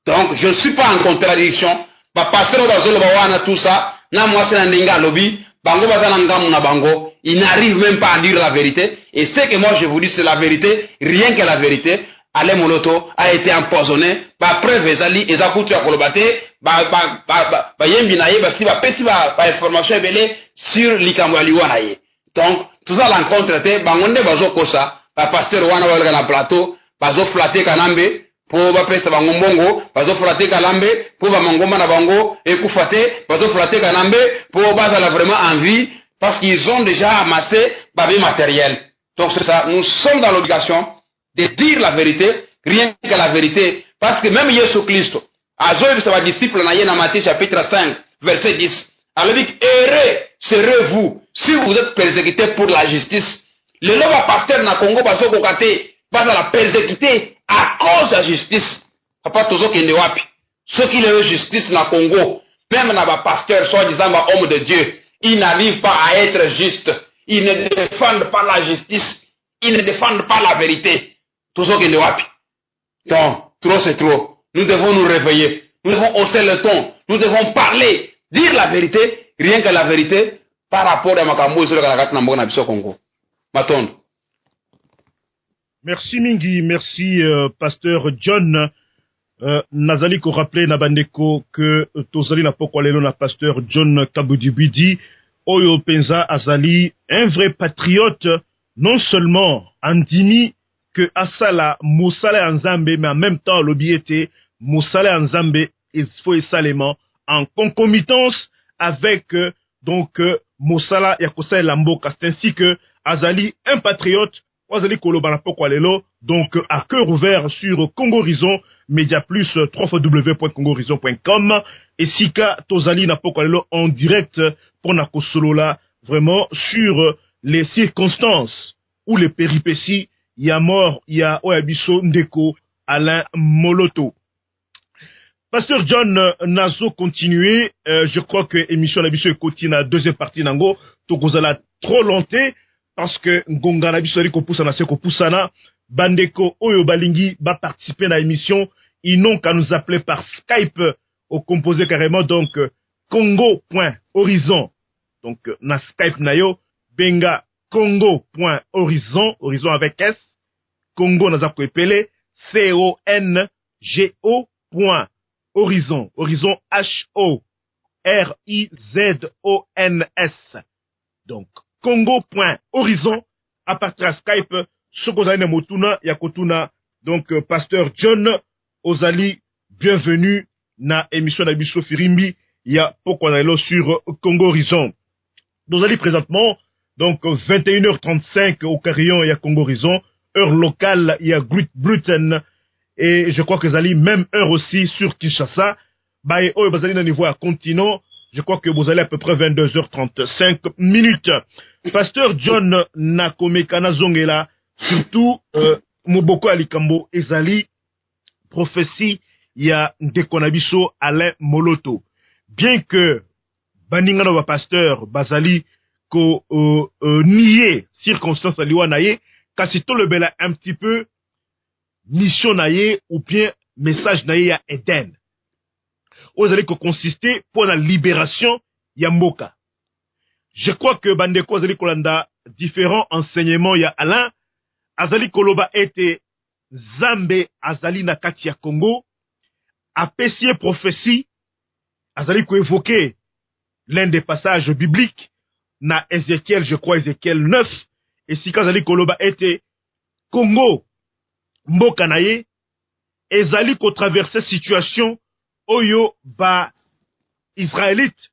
donc je ne suis pas en contradiction ba pasteur bazolo bawana tout ça na moi c'est ndinga lobi bango bazana ngamu na bango il n'arrive même pas à dire la vérité et ce que moi je vous dis c'est la vérité rien que la vérité Ale Moloto a été empoisonné par preuve ezali ezakutu ya kolobate ba yembi na ye ba si ba pesi ba information belé sur likambo aliwa na ye donc tout ça l'encontre te bangonde bazo kosa ba pasteur wana wala na plateau bazo flatter kanambe po bapesa bango mbongo bazofula te kalambe po bamangomba na bango ekufa te bazofula te kalambe po bazala vraiment envie parce qu'ils ont déjà amassé babi matériel. Donc c'est ça, nous sommes dans l'obligation de dire la vérité, rien que la vérité, parce que même Jésus Christ a joué sa disciple dans Matthieu chapitre 5 verset 10. Alors dit heureux serez-vous si vous êtes persécutés pour la justice. Le lova pasteur na Congo baso kokate basa la persécuté à cause de la justice. Papa tozo kende wapi. Ceux qui le justice na Congo, même na ba pasteur soi-disant ba homme de Dieu, ils n'arrivent pas à être justes. Ils ne défendent pas la justice. Ils ne défendent pas la vérité. Tozo kende wapi. Donc, trop c'est trop. Nous devons nous réveiller. Nous devons hausser le ton. Nous devons parler, dire la vérité, rien que la vérité, par rapport à makambo sur la Congo. Matondo. Merci Mingi, merci Pasteur John. Nazali ko rappelé na bandeko que tozali na pokwa lelo na Pasteur John Kabudibidi oyo penza azali un vrai patriote, non seulement andimi que asala musala nzambe, mais en même temps l'obiété musala nzambe il faut salement en concomitance avec donc musala yakosala lamboka, c'est ainsi que azali un patriote. Azali kolobana pokwa lelo, donc à cœur ouvert sur Congo Horizon Média Plus www.congohorizon.com et Sika Tozali na pokwa lelo en direct pour na kosolola vraiment sur les circonstances ou les péripéties ya mort ya Oyabiso Ndeko Alain Moloto. Pasteur John Nazo continuer, je crois que émission Nabiso Ekoti na deuxième partie nango to kozala trop longtemps. Parce que Ngonga na biso ko poussana se ko poussana bandeko oyo balingi ba participer à l'émission, ils n'ont qu'à nous appeler par Skype au composé carrément donc congo.horizon. Donc na Skype na yo benga congo.horizon, horizon avec S, Congo na za ko epele CONGO.horizon, horizon HORIZONS. Donc Congo.horizon à partir de Skype, Sokozane Motuna, Yakotuna, donc Pasteur John Ozali, bienvenue na émission d'Abisso Firimbi, ya Pokonalo sur Congo Horizon. Nous allons présentement, donc 21h35 au Carillon, il y a Congo Horizon, heure locale, il y a Great Britain, et je crois que Zali, même heure aussi sur Kinshasa, bah, et oh, Bazali, dans niveau à continent, je crois que vous allez à peu près 22h35 minutes. Pasteur John Nakomekana Zongela, surtout Moboko Alikambo Ezali, prophétie, il y a Ndekonabiso Alain Moloto. Bien que Baningana wa pasteur Bazali ko nié circonstance aliwa naye, kasito le bela un petit peu mission naye ou bien message naye à Eden. Vous allez consister pour la libération Yamboka. Je crois que Bandeko Azali Kolanda, différents enseignements ya Alain, Azali Koloba était Zambe Azali Nakati ya Congo, apprécié prophétie, Azali ko évoqué l'un des passages bibliques, na Ézéchiel, je crois Ézéchiel 9, et si Azali Koloba était Congo, Mboka naye, Azali ko traverser situation, Oyo ba Israélite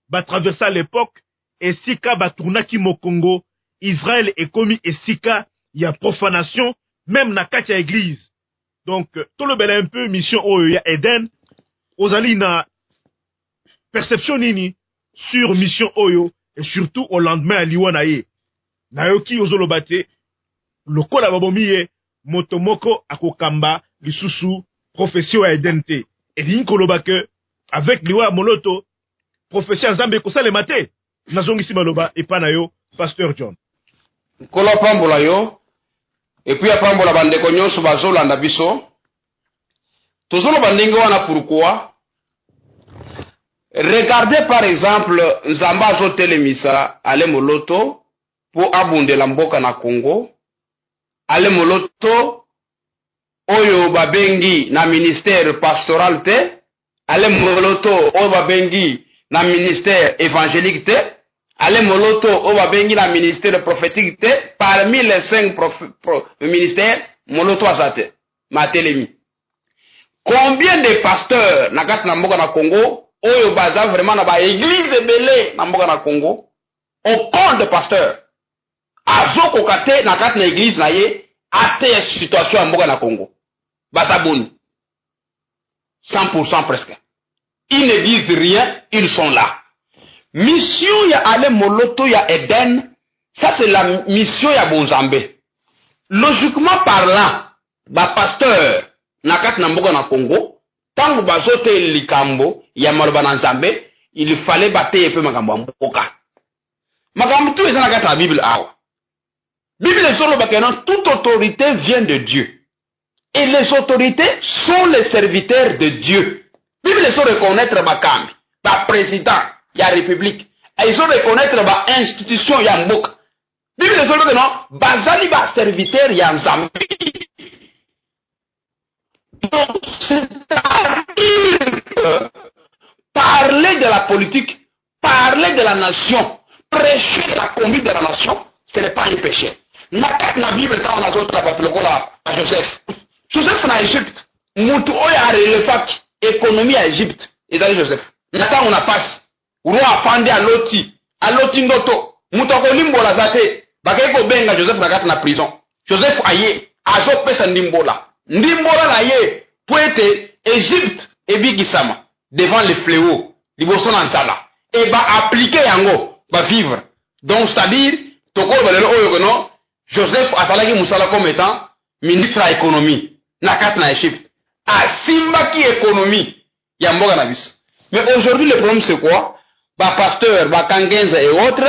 ba traverser à l'époque et sika ba tournaki mo Congo, Israël est commis et sika il y a profanation même na katia église. Donc tout le bel un peu mission Oyo ya Eden ozali na perception nini sur mission Oyo et surtout au lendemain à Liwanaye. Nayoki ozolobate lokola babomiye motomoko akokamba lisusu profession ya Eden te. Et dit que avec Liwa Moloto, professeur Zambé Kosale Mate, Nazongi Simaloba et Panayo, Pasteur John. Kolo pambola yo, et puis à pambola bande konyo subazo landa biso. Tozolo bandingo wana pourquoi? Regardez par exemple Nzamba zo telemisa ale Moloto pour abonde la mboka na Congo. Ale Moloto oyo babengi na ministère pastoral te, ale Moloto oyo babengi na ministère évangélique te, ale Moloto oyo babengi na ministère prophétique te, parmi les 5 ministères, Moloto azate, matelemi. Combien de pasteurs na kati na mboka na Congo oyo baza vraiment na ba église belé na mboka na Congo on compte de pasteurs azoko kate na kati na église na ye ate situation ya mboka na Congo baza boni 100% presque. Ils ne disent rien, ils sont là. Mission ya ale moloto ya Eden, ça c'est la mission ya Bonzambe. Logiquement parlant, ba pasteur na kati na mboka na Congo, tangu bazote likambo ya maloba na Nzambe, il fallait battre peu makambo mboka. Makambo tout eza na kati na Bible awa. Bible solo bakena toute autorité vient de Dieu. Et les autorités sont les serviteurs de Dieu. Bible sont reconnaître Bakambi, ba président, ya république. Et ils sont reconnaître ba institution ya mboka. Bible sont reconnaître bazali ba serviteur ya Nzambe. Donc c'est-à-dire parler de la politique, parler de la nation, prêcher la conduite de la nation, ce n'est pas un péché. Na Bible quand on a d'autres à Joseph. Joseph na Égypte, mutu oya relefaki économie à Égypte, et d'ailleurs Joseph. Nata on a passe, roi afande à loti ndoto, mutu akolimbola zate, bakeko benga Joseph na kati na prison. Joseph aye, azo pesa ndimbola na ye, pour être Égypte et bigisama, devant les fléaux, liboso na nsala, et ba appliquer yango, ba vivre. Donc c'est-à-dire, toko balelo oyo kono, Joseph asalaki musala comme étant ministre à économie. Na kati na Égypte. Asimbaki économie. Ya mboka na biso. Mais aujourd'hui, le problème c'est quoi? Ba pasteur, ba kangenza et autres,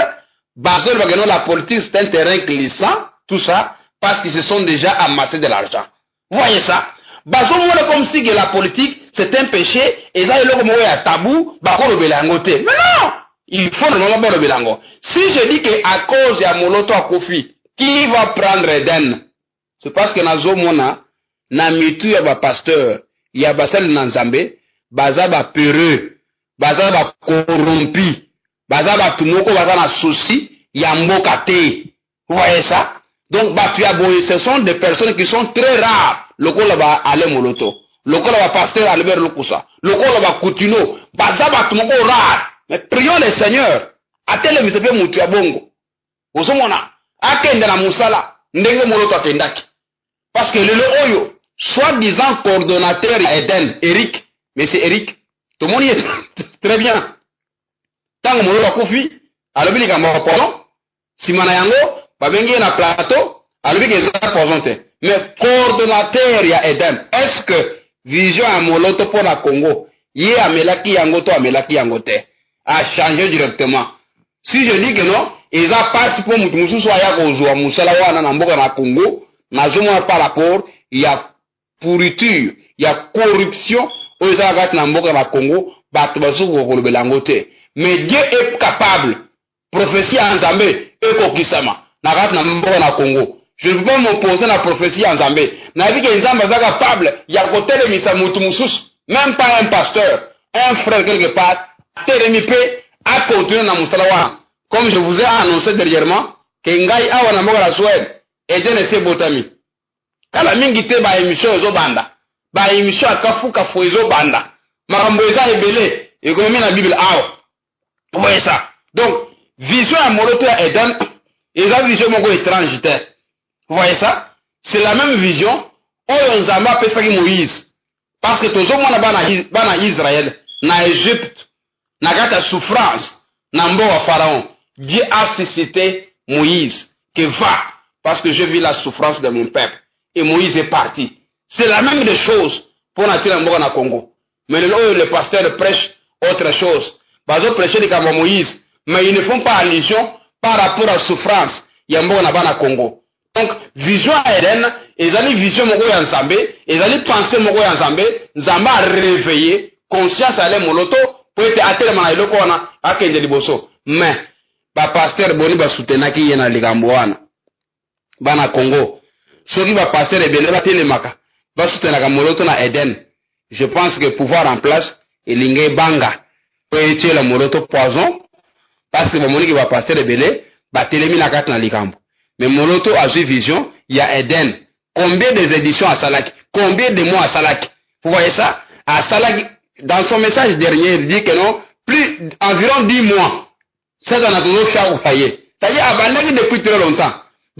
basel bageno la politique c'est un terrain glissant, tout ça, parce qu'ils se sont déjà amassés de l'argent. Voyez ça? Bazo mona comme si que la politique c'est un péché, et ça est comme un tabou, bako le belango te. Mais non! Il faut le belango. Si je dis que à cause de Moloto à Kofi, qui va prendre Eden? C'est parce que nazo mona, na mitu ya ba pasteur ya basal na Nzambe baza ba peureux baza ba corrompi baza ba tumoko baza na souci ya mboka te. Vous voyez ça? Donc ba tu aboye, ce sont des personnes qui sont très rares. Lokola ba ale moloto, lokola ba pasteur Albert Lokusa, lokola ba Coutinho, baza ba tumoko rare. Mais prions le Seigneur atele misepe mutu ya bongo osomona akende na musala ndenge moloto akendaki. Parce que le oyo soi-disant coordonnateur à Eden, Eric, mais c'est Eric, tout le monde y est très bien. Tant que mon Kofi, à l'objet de mon pardon, si mon yango, babengi na plateau, à l'objet de ça présenté. Mais coordonnateur à Eden, est-ce que vision à moloto pour la Congo, yé amelaki yango to amelaki yango te, a changé directement. Si je dis que non, ils ont passé pour musu soya ko zo musala wana na mboka na Congo, na zomo par rapport, il y a pourriture, il y a corruption aux agat na mboka na Congo, batubasu ko belangote. Mais Dieu est capable, prophétie en Nzambe et kokisama, na gat na mboka na Congo. Je ne peux pas m'opposer à la prophétie en Nzambe. Na dit que Nzambe est capable, il y a côté de misa mutu musus, même pas un pasteur, un frère quelque part, teremipe à continuer na musalawa. Comme je vous ai annoncé dernièrement, que ngai awa na mboka la Suède, et de ne botami. Kala mingi te ba émission ezo banda. Ba émission akafuka fo ezo banda. Makambo eza ebele, ekonomi na Bible awa. Vous voyez ça? Donc, vision à moloto ya Eden, eza vision moko étrange te. Vous voyez ça? C'est la même vision, oyo Nzambe apesaki Moïse. Parce que tozo mona bana Israël, na Égypte, na kata souffrance, na mboka Pharaon. Dieu a suscité Moïse, que va, parce que je vis la souffrance de mon peuple. Et Moïse est parti. C'est la même des choses pour natir en Mboka Congo. Mais le pasteur prêche autre chose. Bazo prêcher les camps Moïse, mais ils ne font pas allusion par rapport à la souffrance. Il y a Mboka Congo. Donc, vision à Eden, ils ont vision Moko Nzambe, ils ont pensé Moko Nzambe, Nzambe a réveillé, conscience à l'emoloto, pour être attelé à l'okona, à Kende Liboso. Mais, ba pasteur Boni ba soutenaki yena ligamboana. Bana Congo. Soki ba pasteur ebele ba telemaka. Ba soutenaka moloto na Eden. Je pense que pouvoir en place, elinge banga. Pour étudier le moloto poison. Parce que ba moni ki ba pasteur ebele, ba telemi na kati na ligambo. Mais moloto a vu vision, il y a Eden. Combien des éditions à Salaki? Combien de mois à Salaki? Vous voyez ça? Dans son message dernier, il dit que non, environ 10 mois, c'est un atelier chaque foyer. C'est-à-dire, abandonné depuis très longtemps.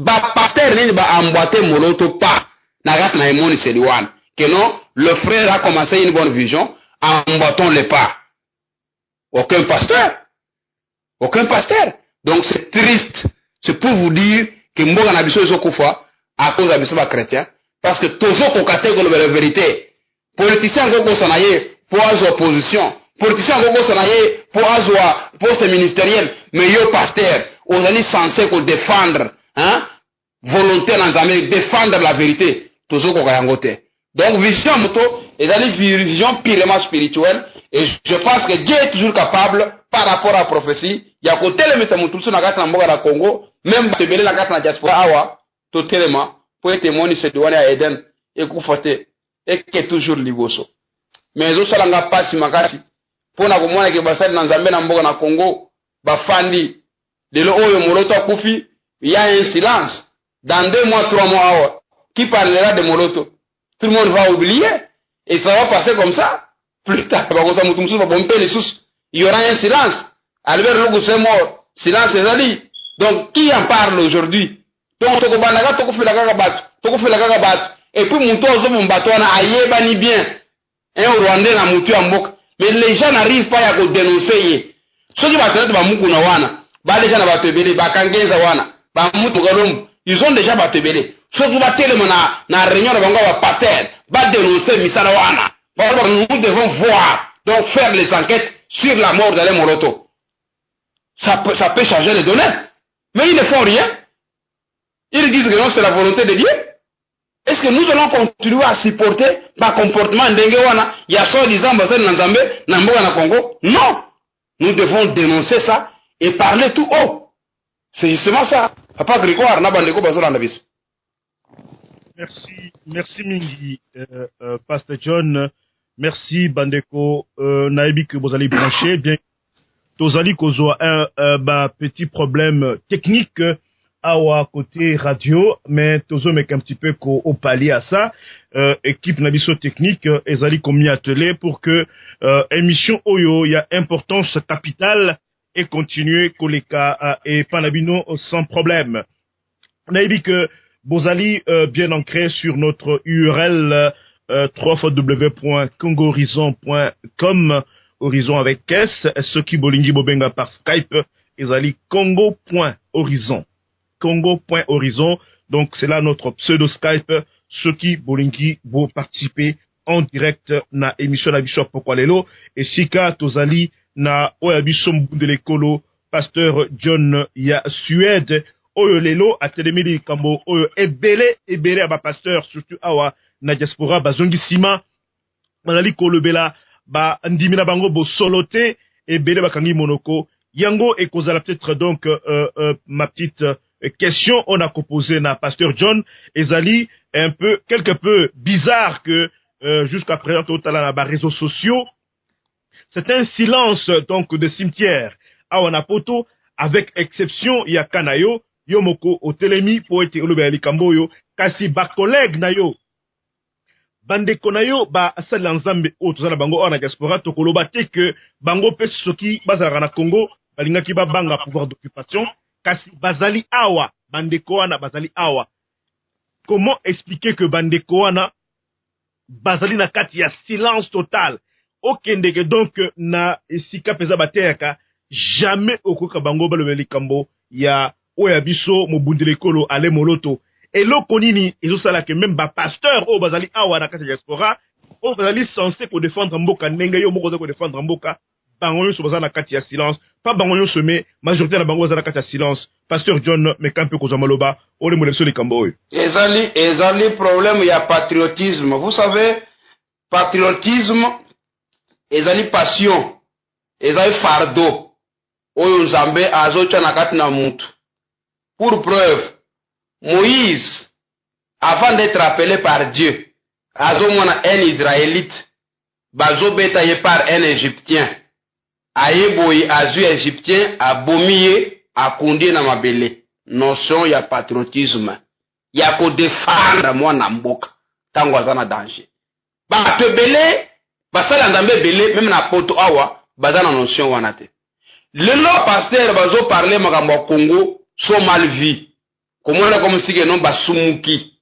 Pasteur n'est pas emboîté moloto pas. Nagat naimoni sediwan. Que non, le frère a commencé une bonne vision, emboîtons les pas. Aucun pasteur. Aucun pasteur. Donc c'est triste. C'est pour vous dire que Mboga Nabiso est Koufa à cause d'Abiso chrétien. Parce que toujours qu'on catégorie la vérité. Politiciens Gogo Sanaye pour avoir opposition. Politiciens Gogo Sanaye pour avoir poste ministériel. Mais yo pasteur, on est censé défendre, hein, volontaire dans Amérique, défendre la vérité. Toujours qu'on gagne. Donc vision moto est une vision purement spirituelle. Et je pense que Dieu est toujours capable, par rapport à la prophétie, il y a côté le métamoutou sur la gâte na Congo, même batebele la gâte na diaspora awa, totalement, pour être témoin de douane à Eden, et koufote, et que toujours liboso. Mais zo salanga pasi makasi, pour na kumwana ke basali na Nzambe na mboka na Congo, bafandi, lelo oyo moloto akufi, il y a un silence. Dans 2 mois, 3 mois awa, qui parlera de moloto? Tout le monde va oublier, et ça va passer comme ça. Plus tard, il y aura un silence. Albert Logo c'est mort. Silence est allé. Donc, qui en parle aujourd'hui? Donc, et puis, mon bateau a ni bien. Un Rwandais na mutu en bok. Mais les gens n'arrivent pas à dénoncer. Ceux qui battent ba muku na wana, ba les gens na batebele, ba kangenza wana, ba mutu galum, ils ont déjà batebele. Ceux qui battent le na réunion de bango ba pasteur, ba dénoncer misala wana. Nous devons voir, donc faire les enquêtes sur la mort d'Alain Moloto. Ça peut changer les données. Mais ils ne font rien. Ils disent que non, c'est la volonté de Dieu. Est-ce que nous allons continuer à supporter par comportement d'Engewana, il y a soi-disant Bassel Nanzambe, Namboga na Congo? Non. Nous devons dénoncer ça et parler tout haut. C'est justement ça. Papa Grégoire, Nabandeko Bassel Nabis. Merci Mingi, Pasteur John. Merci Bandeko. Naebi que vous allez brancher. Bien, vous allez causer un petit problème technique à côté radio, mais tous un petit peu au palier à ça. Équipe Nabiso technique, ils allaient comme attelé pour que émission Oyo, il y a importance capitale et continuer Koleka et Panabino sans problème. Naebi que Bozali bien ancré sur notre URL www.congohorizon.com, horizon avec S, ceux qui bolingi bobenga par Skype, ezali congo.horizon. Congo.horizon, donc c'est là notre pseudo Skype, ceux qui bolingi vont participer en direct na émission la Bishop Pokwalelo, et sika tozali na oyabiso mbundele kolo, pasteur John ya Suède, oyo lelo atelemeli kambo oyo ebele aba pasteur surtout awa na diaspora bazongi sima manali kolobela ba ndimina bango bo solote ebele bakangi monoko yango et kozala peut-être donc ma petite question on a proposé na pasteur John ezali un peu quelque peu bizarre que jusqu'à présent total na ba réseaux sociaux c'est un silence donc de cimetière awa na poto avec exception ya kanayo Yomoko otelemi po ete olobeli kamboyo kasi ba collègue na yo bandeko na yo ba asala nzambe o tozala bango na diaspora to koloba te que bango pe soki bazala na Congo balingaki ba banga pouvoir d'occupation kasi bazali awa bandeko wana bazali awa. Comment expliquer que bandeko wana bazali na kati ya silence total okendeke donc na esika peza bateka jamais okoka bango balobeli kambo ya oya biso mobundele kolo ale moloto eloko nini ezosala ke même ba pasteur o bazali awa na kati ya diaspora o bazali censé ko défendre mboka ndenge yo moko za ko défendre mboka bango yo so bazana kati ya silence pas bango yo somé majorité na bango bazana kati ya silence. Pasteur John mekampe ko zamaloba ole mo leso likambo oyo ezali problème ya patriotisme. Vous savez, patriotisme ezali passion, ezali fardeau oyo Nzambe azocha na kati na mutu. Pour preuve, Moïse, avant d'être appelé par Dieu, azomona un Israélite, bazo betaye par un Égyptien. Ayeboyi azu Égyptien, abomiye, akundie na mabele. Notion ya patriotisme. Ya ko défendre mwana mboka, tango azana danger. bato ebele basala nzambe ebele même na poto awa baza na notion wana te. Lelo pasteur bazo parler makambo ya Congo so mal vu. Komona comme si que non basumuki.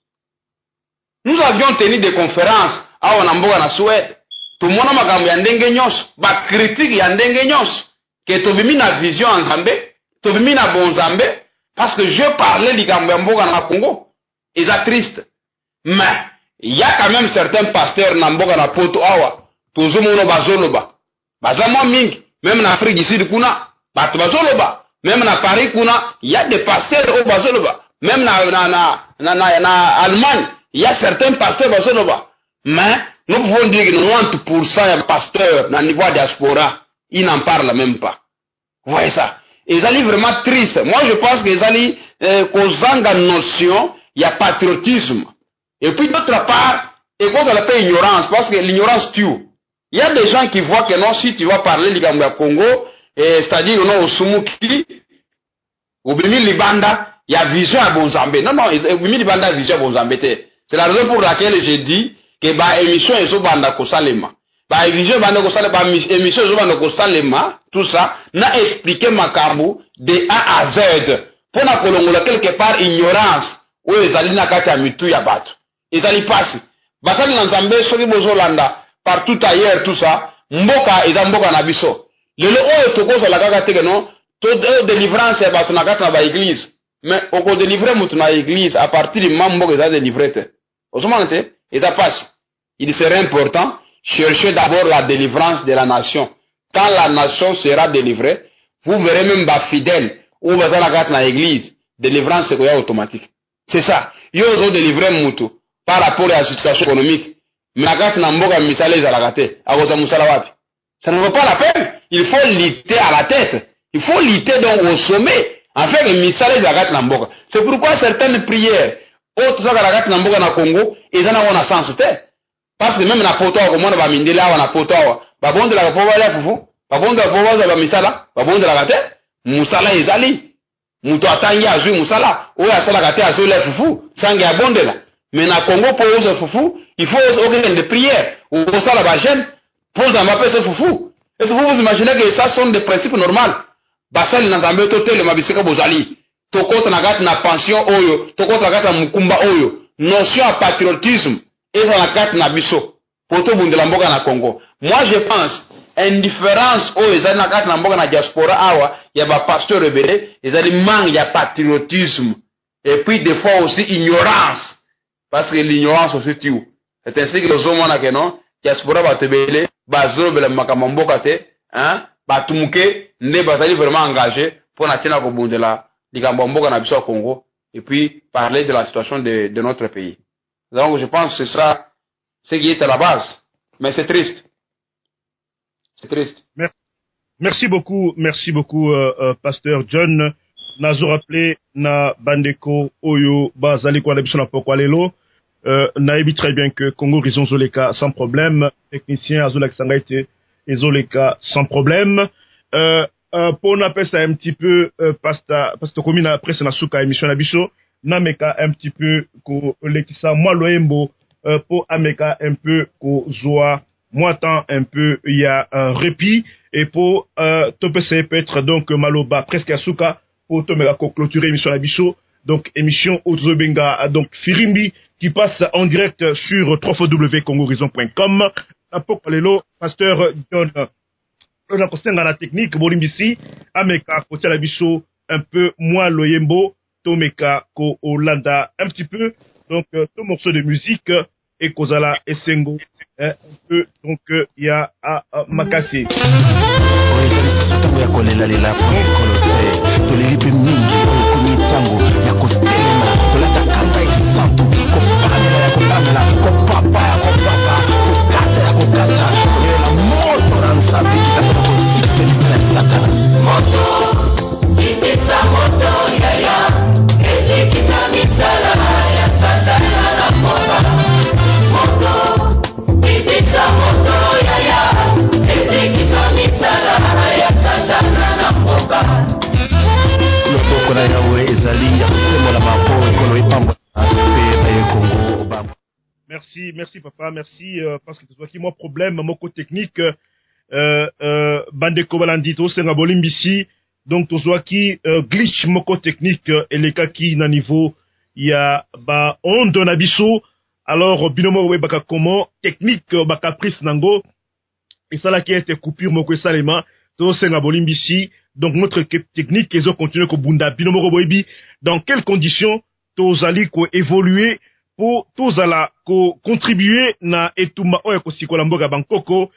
Nous avions tenu des conférences awa na mboka na Suède. Tumona makambo ya ndenge nyonso, ba critique ya ndenge nyonso que tobimi na vision en Nzambe, tobimi na bon Nzambe parce que je parlais likambo ya mboka na Congo. Et c'est triste. Mais il y a quand même certains pasteurs na mboka na poto awa tozomono bazoloba. Bazama mingi, même en Afrique du Sud kuna, bato bazoloba. Même na Paris kuna, il y a des pasteurs au bazoloba. Même na Allemagne, il y a certains pasteurs bazoloba. Mais nous pouvons dire que 90% des pasteurs dans le niveau diaspora, ils n'en parlent même pas. Vous voyez ça? Ils allaient vraiment tristes. Moi, je pense qu'ils allaient causant une notion, il y a patriotisme. Et puis d'autre part, et cause de la ignorance, parce que l'ignorance tue. Il y a des gens qui voient que non, si tu vas parler du Congo, c'est-à-dire non, au Sumuki, au Bimi Libanda, il y a vision à Bonzambe. Non, non, au Bimi Libanda, il y a vision à Bonzambe. C'est la raison pour laquelle j'ai dit que bah émission est au Banda Kosalema. Bah émission Banda Kosalema, émission est au Banda Kosalema, tout ça, n'a expliqué Makambu de A à Z. Pour na kolongola quelque part ignorance, où les alina kata mitu ya batu. Ils allaient passer. Basali na Nzambe, soki bozolanda, partout ailleurs, tout ça, mboka, ils ont mboka na biso. Le oyo tokoza la kaka teke non, to délivrance ya batu na kata na ba église. Mais oko délivrer mutu na église à partir du moment mboka ils délivré te. Osomante, ils a passé. Il serait important chercher d'abord la délivrance de la nation. Quand la nation sera délivrée, vous verrez même ba fidèles ou baza na kata na église, délivrance c'est quoi automatique. C'est ça. Yo zo délivrer mutu par rapport à la situation économique. Mais la kata na mboka misala ezalaka te. Akoza musala wapi? Ça ne vaut pas la peine. Il faut lutter à la tête. Il faut lutter donc au sommet. En fait, le misala ezalaka na mboka. C'est pourquoi certaines prières, autres zakala na mboka na Congo, ezana wana sens te. Parce que même na poto ko mona ba mindela wana poto ba bonde la ko wala fufu, ba bonde la ko wala ba misala, ba bonde la te. Musala ezali. Muto atangi azui musala, oya asala kate azui le fufu, sangi abonde la. Mais na Congo pour oser fufu, il faut organiser des prières. Ou ça la bajenne, pour ça m'appelle ce fufu. Est-ce que vous imaginez que ça sont des principes normaux? Basali na Zambie tote le mabisika bozali. Tokota na gata na pension oyo, tokota na gata mukumba oyo. Notion à patriotisme, et ça na gata na biso. Poto bundela mboka na Congo. Moi je pense, indifférence oyo za na gata na mboka na diaspora awa, ya ba pasteur rebelle, ezali manque ya patriotisme. Et puis des fois aussi ignorance. Parce que l'ignorance aussi tue. C'est ainsi que les hommes ont que non, diaspora va te belé, bazo bela makamamboka te, hein, batumuke, ne bazali vraiment engagé pour n'atteindre au bout de la ligamboka na biso au Congo, et puis parler de la situation de notre pays. Donc je pense que c'est ça, ce qui est à la base. Mais c'est triste. C'est triste. Merci beaucoup, Pasteur John. Nazo rappelé na bandeko oyo bazali kwa lebiso na pokwa lelo. Naebi très bien que Congo Horizon Zoleka sans problème, technicien Azolek Sangaite et Zoleka sans problème. Pour on appelle ça un petit peu pasta commune après c'est na suka émission na biso na meka un petit peu ko lekisa moi loembo pour ameka un peu ko zoa moi tant un peu il y a un répit et pour topese peut-être donc maloba presque à suka pour tomber clôturer l'émission Abisso, donc émission Ozobenga, donc Firimbi, qui passe en direct sur www.congohorizon.com. Apokалelo, pasteur John, on a constat dans la technique, Bolimbisi, Ameka, côté Abisso, un peu moins Loyembo, Tomeka, Ko Olanda, un petit peu, donc, tout morceau de musique, et Kozala, et Sengo, un peu, donc, il y a à Makassi. Tolelipe mingi okomi tango ya kotelema kolata kanda isantu kopamela ya kopamela kopapa ya kopapa kokata ya kokata kolela moto na nsapi kitapata kosikisela satana moto itisa moto yaya etikita misala ya satana na moto moto itisa moto yaya etikita misala ya satana na moto. merci papa, merci parce que tu vois qui moi problème moko technique bande ko balandi to senga bolimbisi donc tu vois qui glitch moko technique eleka ki na niveau ya ba ondo na biso alors binomo we baka comment technique baka prise nango et ça là qui était coupure moko salema to senga bolimbisi donc notre technique ils ont continué ko bunda binomo ko boyebi dans quelles conditions tozali ko évoluer pour tozala ko contribuer na etumba oyo ko sikola mboka bankoko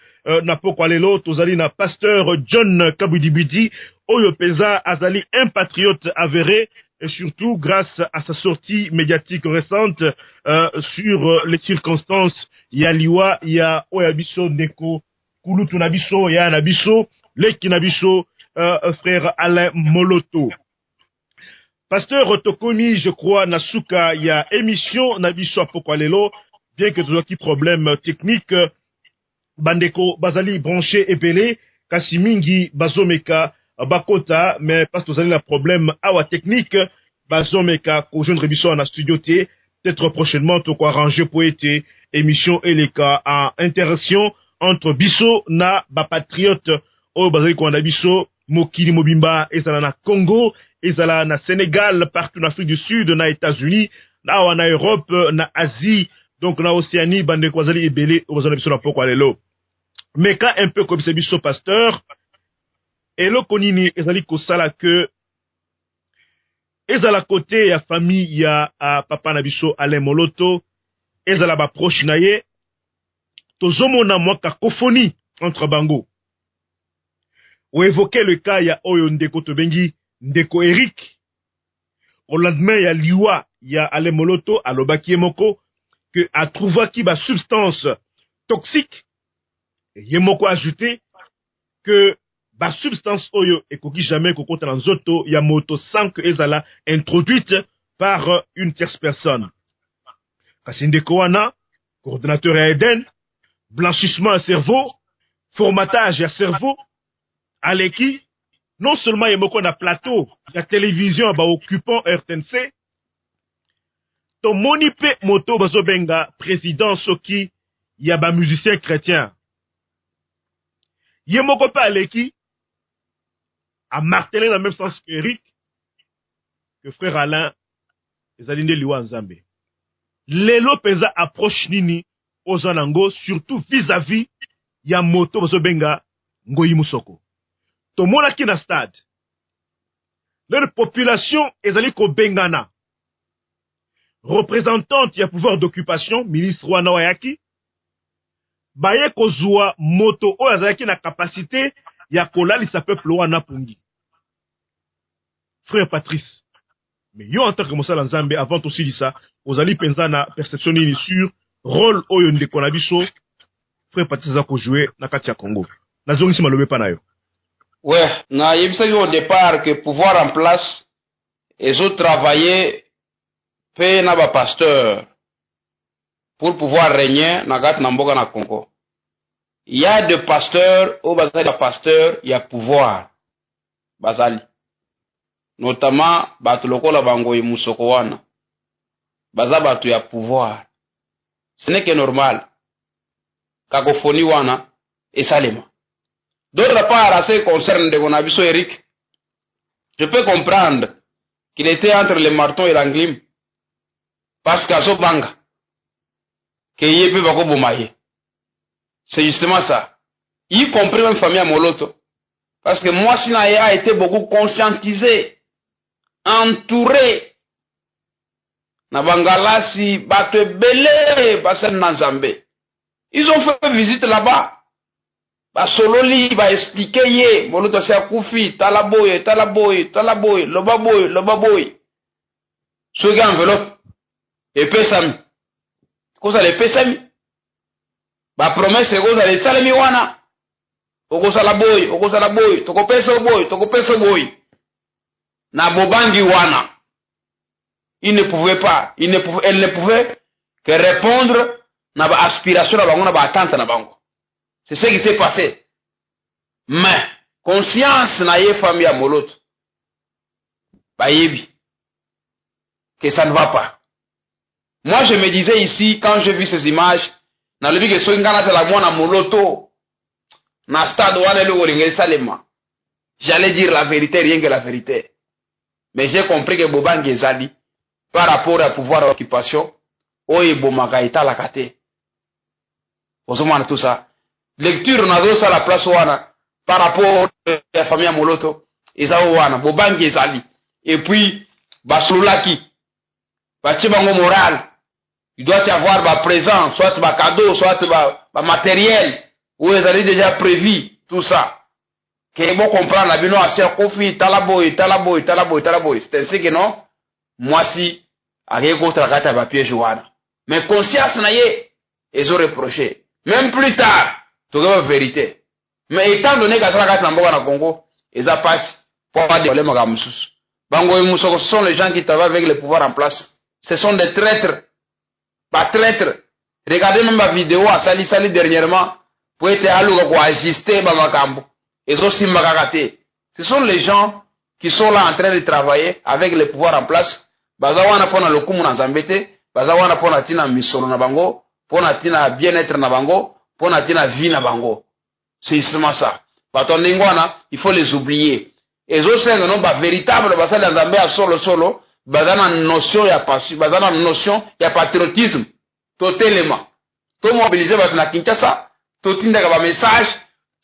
na poko lelo tozali na pasteur John Kabudibidi oyo peza azali un patriote avéré et surtout grâce à sa sortie médiatique récente sur les circonstances ya liwa ya oyabiso neko kulutu na biso ya na biso leki na biso frère Alain Moloto. Pasteur Tokoni, je crois, Nasuka, il y a émission Nabiso Apokwalelo, bien que tu aies problème technique, Bandeko, Bazali, branché, épelé, Kasimingi, Bazomeka, Bakota, mais parce que vous avez le problème, Awa technique, Bazomeka, qu'au jeune Rebiso en studio T, peut-être prochainement, tu quoi arranger pour être émission et les cas en interaction entre Biso, na, Bapatriote, au Bazali, qu'on a Biso, Mokili Mobimba, et ça na Congo, ezala na Sénégal, partout en Afrique du Sud, na États-Unis, na Europe, na Asie, donc na Océanie, bande kwazali ebele, ozana biso na poko alelo. Mais quand un peu comme c'est biso pasteur, et lo konini ezali kosala que ezala côté ya famille ya papa na biso Alain Moloto, ezala ba proche na ye, tozomona mwa cacophonie entre bango. Ou évoquer le cas ya oyo ndeko tobengi Ndeko Eric, au lendemain, il y a Liwa, il y a Alain Moloto, alobaki moko, que a trouvé qui ba substance toxique, et Yemoko a ajouté que ba substance oyo et koki jamais koko transoto ya moto sans que ezala introduite par une tierce personne. Kasi Ndeko wana, coordinateur à Eden, blanchissement à cerveau, formatage à cerveau, aleki, non seulement il y a un plateau, la télévision ba occupant RTNC, ton monipe moto bazo benga président soki il y a ba musicien chrétien. Il y a moko pa aleki a martelé dans le même sens que Eric, que frère Alain, les alindé liwa nzambe. Lelo peza approche nini ozanango surtout vis-à-vis ya moto bazo benga ngoyi musoko. Tomona ki na stade. Leur population ezali ko bengana. Représentante ya pouvoir d'occupation, ministre wana wayaki, baye kozua moto oyo azalaki na capacité ya kolalisa peuple wana pungi. Frère Patrice, mais yo en tant que mosala nzambe avant aussi dit ça, ozali penza na perception nini sur rôle oyo ndeko na biso frère Patrice za ko jouer na kati ya Congo. Nazongisi malobe pa na yo. Ouais, na yebisaki au départ que pouvoir en place, ils ont travaillé pe na ba pasteur pour pouvoir régner na gat na mboka na Congo. Il y a des pasteurs, au bazali ba pasteur, il y a pouvoir. Bazali. Notamment batu lokola bango musoko wana. Baza batu ya pouvoir. Ce n'est que normal. Cacophonie wana et salema. D'autre part, à ce qui concerne de Gonabiso Eric, je peux comprendre qu'il était entre le marteau et l'anglim. Parce qu'à Zobanga, qu'il y ait peu bako bomaye. C'est justement ça. Y compris même famille à Moloto. Parce que moi, Sinaï a été beaucoup conscientisé, entouré. Na Bangalasi, Bate Belé, Basen Nanzambe. Ils ont fait visite là-bas. Ba sololi ba expliquer ye Moloto sia kufi talaboye lobaboy so ga enveloppe et pesami ko ça les pesami ba promesse ko ça les salami wana oko sala boy toko pesa boy na bobangi wana elle ne pouvait que répondre na ba aspiration na bango na ba attente na bango. C'est ce qui s'est passé. Mais, conscience na ye famille à Moloto. Bayebi. Que ça ne va pas. Moi, je me disais ici, quand j'ai vu ces images, dans le but que ce ngana c'est la moine à moloto, na stade wane le woringé salema. J'allais dire la vérité, rien que la vérité. Mais j'ai compris que Boban Gezali, par rapport au pouvoir d'occupation, oye bomagaïta la kate. Vous savez tout ça. Lecture, on a ça la place wana, par rapport à la famille à moloto, ils ont wana, Boban Gezali. Et puis, Basoulaki, Bachibango moral. Il doit y avoir ma présence, soit ma cadeau, soit ma matériel, où ils allaient déjà prévu, tout ça. Que bon comprendre, la bino a serre kofi, talaboy. C'est ainsi que non, moi si, à rien contre la gâte à papier jouana. Mais conscience n'a yé, ils ont reproché. Même plus tard, tu as la vérité. Mais étant donné qu'à la gâte dans le Congo, ils ont passé pour avoir des problèmes à Gamsus. Bango et Moussoko, ce sont les gens qui travaillent avec le pouvoir en place. Ce sont des traîtres. Pas traître. Regardez même ma vidéo à Sali dernièrement pour être à l'eau pour ajuster Bamakambo. Et aussi Magagate. Ce sont les gens qui sont là en train de travailler avec le pouvoir en place. Bazawana pona lokumu na zambete, bazawana pona tina misolo na bango, pona tina bien-être na bango, pona tina vie na bango. C'est seulement ça. Batondingwana, il faut les oublier. Et aussi non ba véritable basala nzambe à solo. Bazana notion ya passion, bazana notion ya patriotisme, totalement. To mobiliser bas na Kinshasa, to tinda ba message,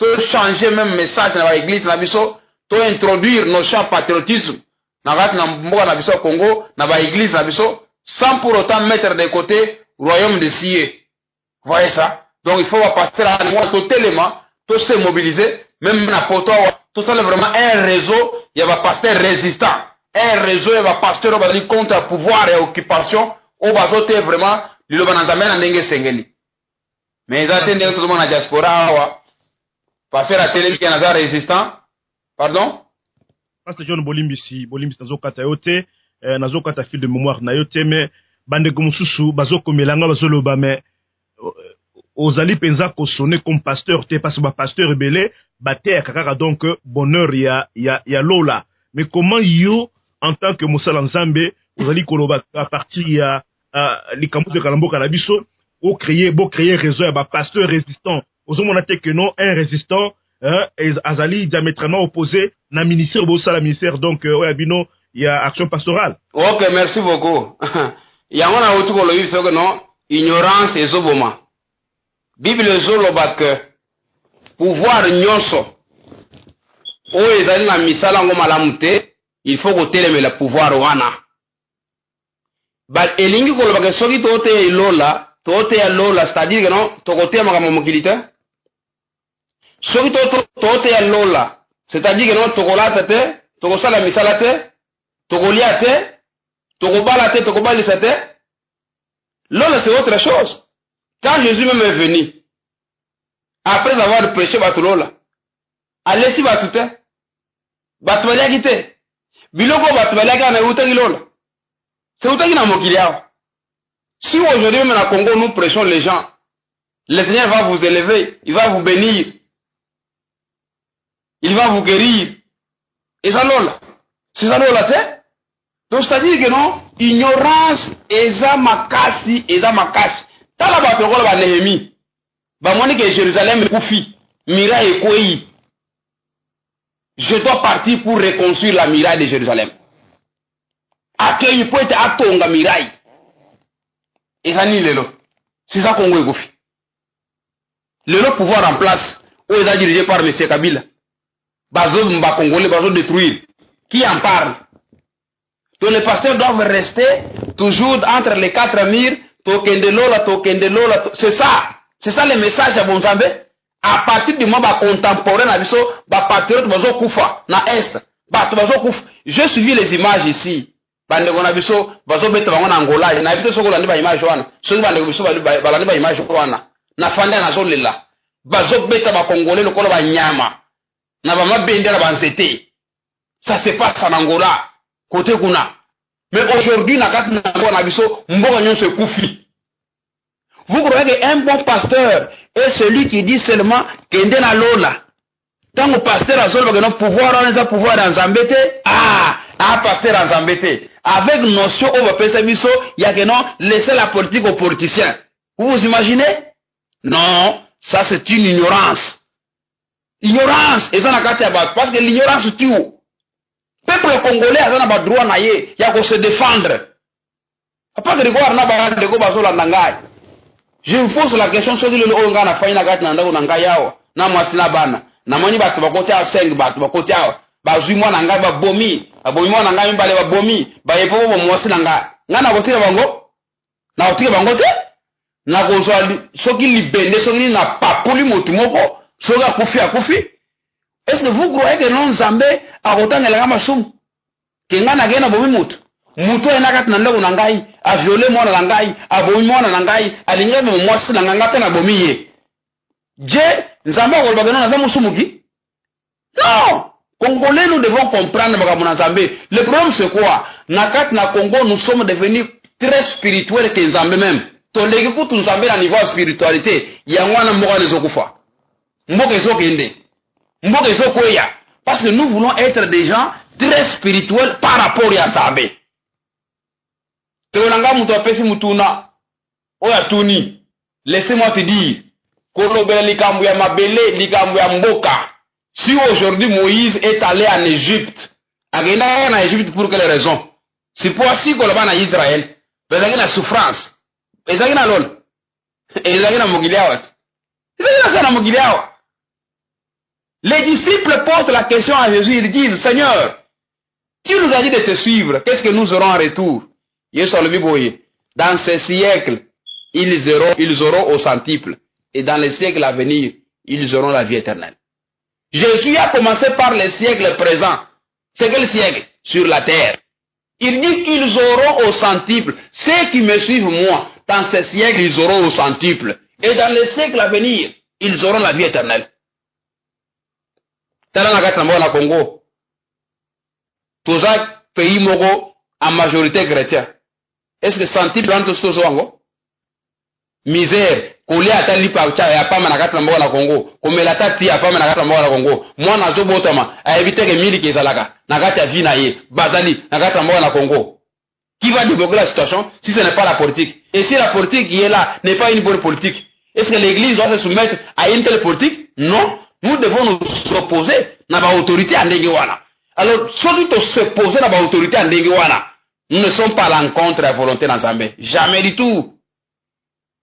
to changer même message na l'église na biso, to introduire notion patriotisme. Na rat na mboka na biso Congo, na ba église na biso, sans pour autant mettre de côté royaume de Sié. Voyez ça? Donc il faut passer à moi totalement, to se mobiliser, même na poto, tout ça c'est vraiment un réseau, il y a ba pasteur résistant. Un réseau va pasteur va dire contre pouvoir et occupation on va sauter vraiment le banazamena ndenge sengeli mais ils attendent tout le monde à diaspora wa passer à télé qui est résistant pardon Pasteur John Bolimbisi nazokata yote nazokata fil de mémoire na yote mais bande gomususu bazokomelanga bazoloba mais ozali penza ko sonner comme pasteur te parce que ba pasteur belé bater kaka donc bonheur ya lola mais comment yo en tant que Moussala Nzambe, vous allez koloba à partir les campus de Kalambo Kalabiso, au créer réseau à pasteur résistant. Aux hommes on a que non un résistant, azali diamétralement opposé na ministère Moussala ministère donc abino il y a action pastorale. Ok, merci beaucoup. Il y a un autre kolobi c'est que non ignorance et zoboma. Bible zoloba que pouvoir nyonso. O ezali na misala ngoma lamute. Il faut que tu aies le pouvoir wana. But elingi ko loba ke soki tote lola, c'est-à-dire que non, to côté makamo mokilite. Soki tote lola, c'est-à-dire que non, to kolata te, to kosala misala te, to kolia te, to kobala te, to kobalisa te. Lola c'est autre chose. Quand Jésus même est venu, après avoir prêché batu lola, allez si batu te, batu balia kite. Biloko batubalaga na utaki lola. C'est utaki na mokili yao. Si aujourd'hui même à Congo nous prêchons les gens, le Seigneur va vous élever, il va vous bénir, il va vous guérir. Et ça lola. C'est ça lola, c'est? Donc c'est-à-dire que non, ignorance eza makasi. Tala batoko ba Néhémie. Ba moni que Jérusalem kufi, mira ekoi. Je dois partir pour reconstruire la muraille de Jérusalem. Accueilli peut être atonga muraille. Et ça ni lelo. C'est ça qu'on veut. Le pouvoir en place, où est dirigé par M. Kabila. Bazo mba congolais, bazo détruire. Qui en parle? Donc les pasteurs doivent rester toujours entre les quatre murs. Tokendelola. C'est ça. C'est ça le message à Bonzambe. À partir du moment contemporain na biso ba patriote bazo kufa na est ba bazo kufa. J'ai suivi les images ici bande ko na biso bazo beta bango na Angola na bito soko la ndiba image wana so bande ko biso ba ndiba image wana na fanda na zolela bazo beta ba congolais lokolo ba nyama na ba mabende na banzete. Ça se passe en Angola côté kuna. Mais aujourd'hui na kati na biso mboka nyonso kufi. Vous croyez qu'un bon pasteur est celui qui dit seulement qu'il est dans l'ola. Tant que pasteur a seulement pouvoir, on a pouvoir en zambete. Pasteur en zambete. avec notion au Pesabiso, il y a que non, laisser la politique aux politiciens. Vous vous imaginez? Non, ça c'est une ignorance. Ignorance, et ça n'a qu'à faire, parce que l'ignorance tue. Peuple congolais a un droit naïe, il y a qu'à se défendre. Pas que regarde n'a pas de go baso la nangai. Je vous pose la question sur le onga na faina gat na ndako nangai yao, na mwasina bana. Na moni batu bakote a 5 batu bakote a ba zui mwana ngai ba bomi, abomi mwana ngai mbale ba bomi, ba yepo bo mwasi ngai. Ngana kotika bango? Na kotika bango te? Na kozwa soki libende soki na papuli mutu moko, soki akufi. Est-ce que vous croyez que non Nzambe akotangela kama sumu? Kengana gena bomi mutu. Mutu ena kati na ndako na ngai, a violé mwana na ngai, a bomi mwana na ngai, alinga me mwasi na nganga te na bomi ye. Je, Nzambe akoloba ke non aza musumuki? Non! Congolais, nous devons comprendre Bagamouna Nzambe. Le problème c'est quoi? Na kati na Congo, nous sommes devenus très spirituels que Nzambe même. Toleki kutu Nzambe na niveau spiritualité, yangwana mboka nezokufa. Mboka ezokende. Mboka ezokweya. Parce que nous voulons être des gens très spirituels par rapport à Nzambe. Teolanga mutu apesi mutuna oya tuni. Laissez-moi te dire, kolobela likambo ya mabele, likambo ya mboka. Si aujourd'hui Moïse est allé en Égypte, il en Égypte pour quelle raison? C'est pour ainsi qu'on va en Israël. Il y a la souffrance. Il y a la lol. Et il y a la mogiliawat. Il y a la mogiliawat. Les disciples posent la question à Jésus, ils disent, Seigneur, tu nous as dit de te suivre, qu'est-ce que nous aurons en retour? Dans ces siècles, ils auront au centuple. Et dans les siècles à venir, ils auront la vie éternelle. Jésus a commencé par les siècles présents. C'est quel siècle? Sur la terre. Il dit qu'ils auront au centuple. Ceux qui me suivent moi, dans ces siècles, ils auront au centuple. Et dans les siècles à venir, ils auront la vie éternelle. Dans Congo, tous les pays mogo en majorité chrétien. Est-ce que centuple entre tous les misère, kolia atali pa cha ya pama na kati na mboka na Congo, komela tati ya pama na kati na mboka na Congo, mwana zobotama a éviter que mili kezalaka na kati ya vie na ye, bazali na kati na mboka na Congo. Qui va débloquer la situation si ce n'est pas la politique? Et si la politique qui est là n'est pas une bonne politique, est-ce que l'église doit se soumettre à une telle politique? Non, nous devons nous opposer na ba autorité en wana. Alors, ceux qui s'opposent na ba autorité en wana, nous ne sommes pas à l'encontre de la volonté d'Nzambe, jamais du tout.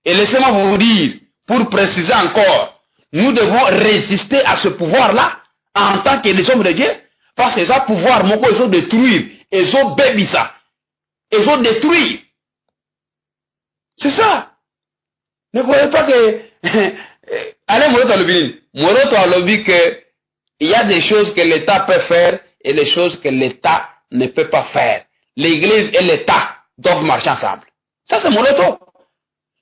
Et laissez-moi vous dire, pour préciser encore, nous devons résister à ce pouvoir-là en tant que les hommes de Dieu, parce que ça pouvoir, ils ont détruire, ils ont bébi ça, ils ont détruit. C'est ça. Ne croyez pas que... Allez, Moloto a lobby. Moloto a lobby que il y a des choses que l'État peut faire et des choses que l'État ne peut pas faire. L'Église et l'État doivent marcher ensemble. Ça, c'est Moloto.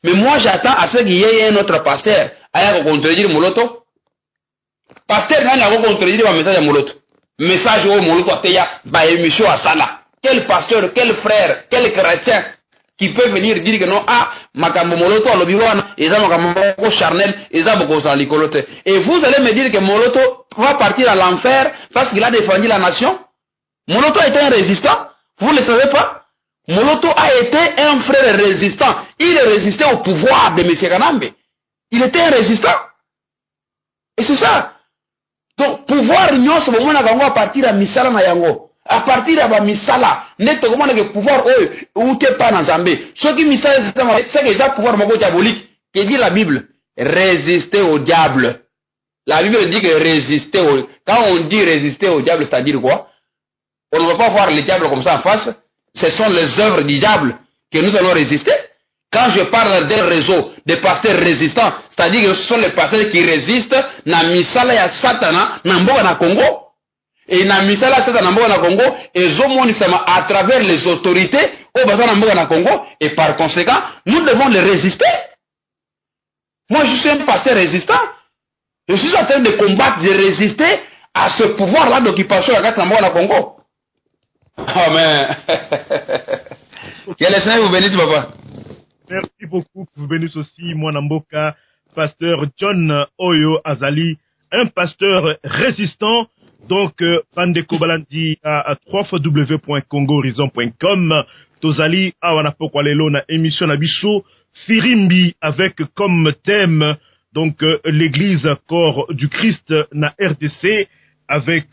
Mais moi, j'attends à ce qu'il y ait un autre pasteur à contredire Moloto. Pasteur, quand il a contredire le message de Moloto. Message au Moloto, il y a émission à Sala. Quel pasteur, quel frère, quel chrétien qui peut venir dire que non, ah, Makambo Moloto a l'obiwana, et ça, Makambo charnel, et ça, beaucoup dans l'icolote. Et vous allez me dire que Moloto va partir à l'enfer parce qu'il a défendu la nation? Moloto était un résistant? Vous ne le savez pas? Moloto a été un frère résistant. Il résistait au pouvoir de M. Kanambe. Il était un résistant. Et c'est ça. Donc, pouvoir l'union, c'est moment à partir à Misala na yango. À partir de Misala, n'est pas comment le pouvoir ou t'es pas dans Zambé. Ce qui Misala, c'est que ça pouvoir mogo diabolique. Que dit la Bible? Résister au diable. La Bible dit que résister au... Quand on dit résister au diable, c'est-à-dire quoi? On ne va pas voir le diable comme ça en face. Ce sont les œuvres du diable que nous allons résister. Quand je parle d'un réseau de pasteurs résistants, c'est-à-dire que ce sont les pasteurs qui résistent na misala ya satana na mboka na Congo. Et na misala ya satana na mboka na Congo, et zomonisama à travers les autorités au bazar na mboka na Congo, et par conséquent, nous devons les résister. Moi, je suis un pasteur résistant. Je suis en train de combattre, de résister à ce pouvoir-là d'occupation na mboka na Congo. Amen. Que le Seigneur vous bénisse, papa. Merci beaucoup. Vous bénissez aussi, moi Namboka, pasteur John Oyo Azali, un pasteur résistant Donc, Bandeko Balandi à www.congohorizon.com. Tozali, awana pokwa lelo na émission na biso, Firimbi, avec comme thème, donc, l'église corps du Christ na RDC, avec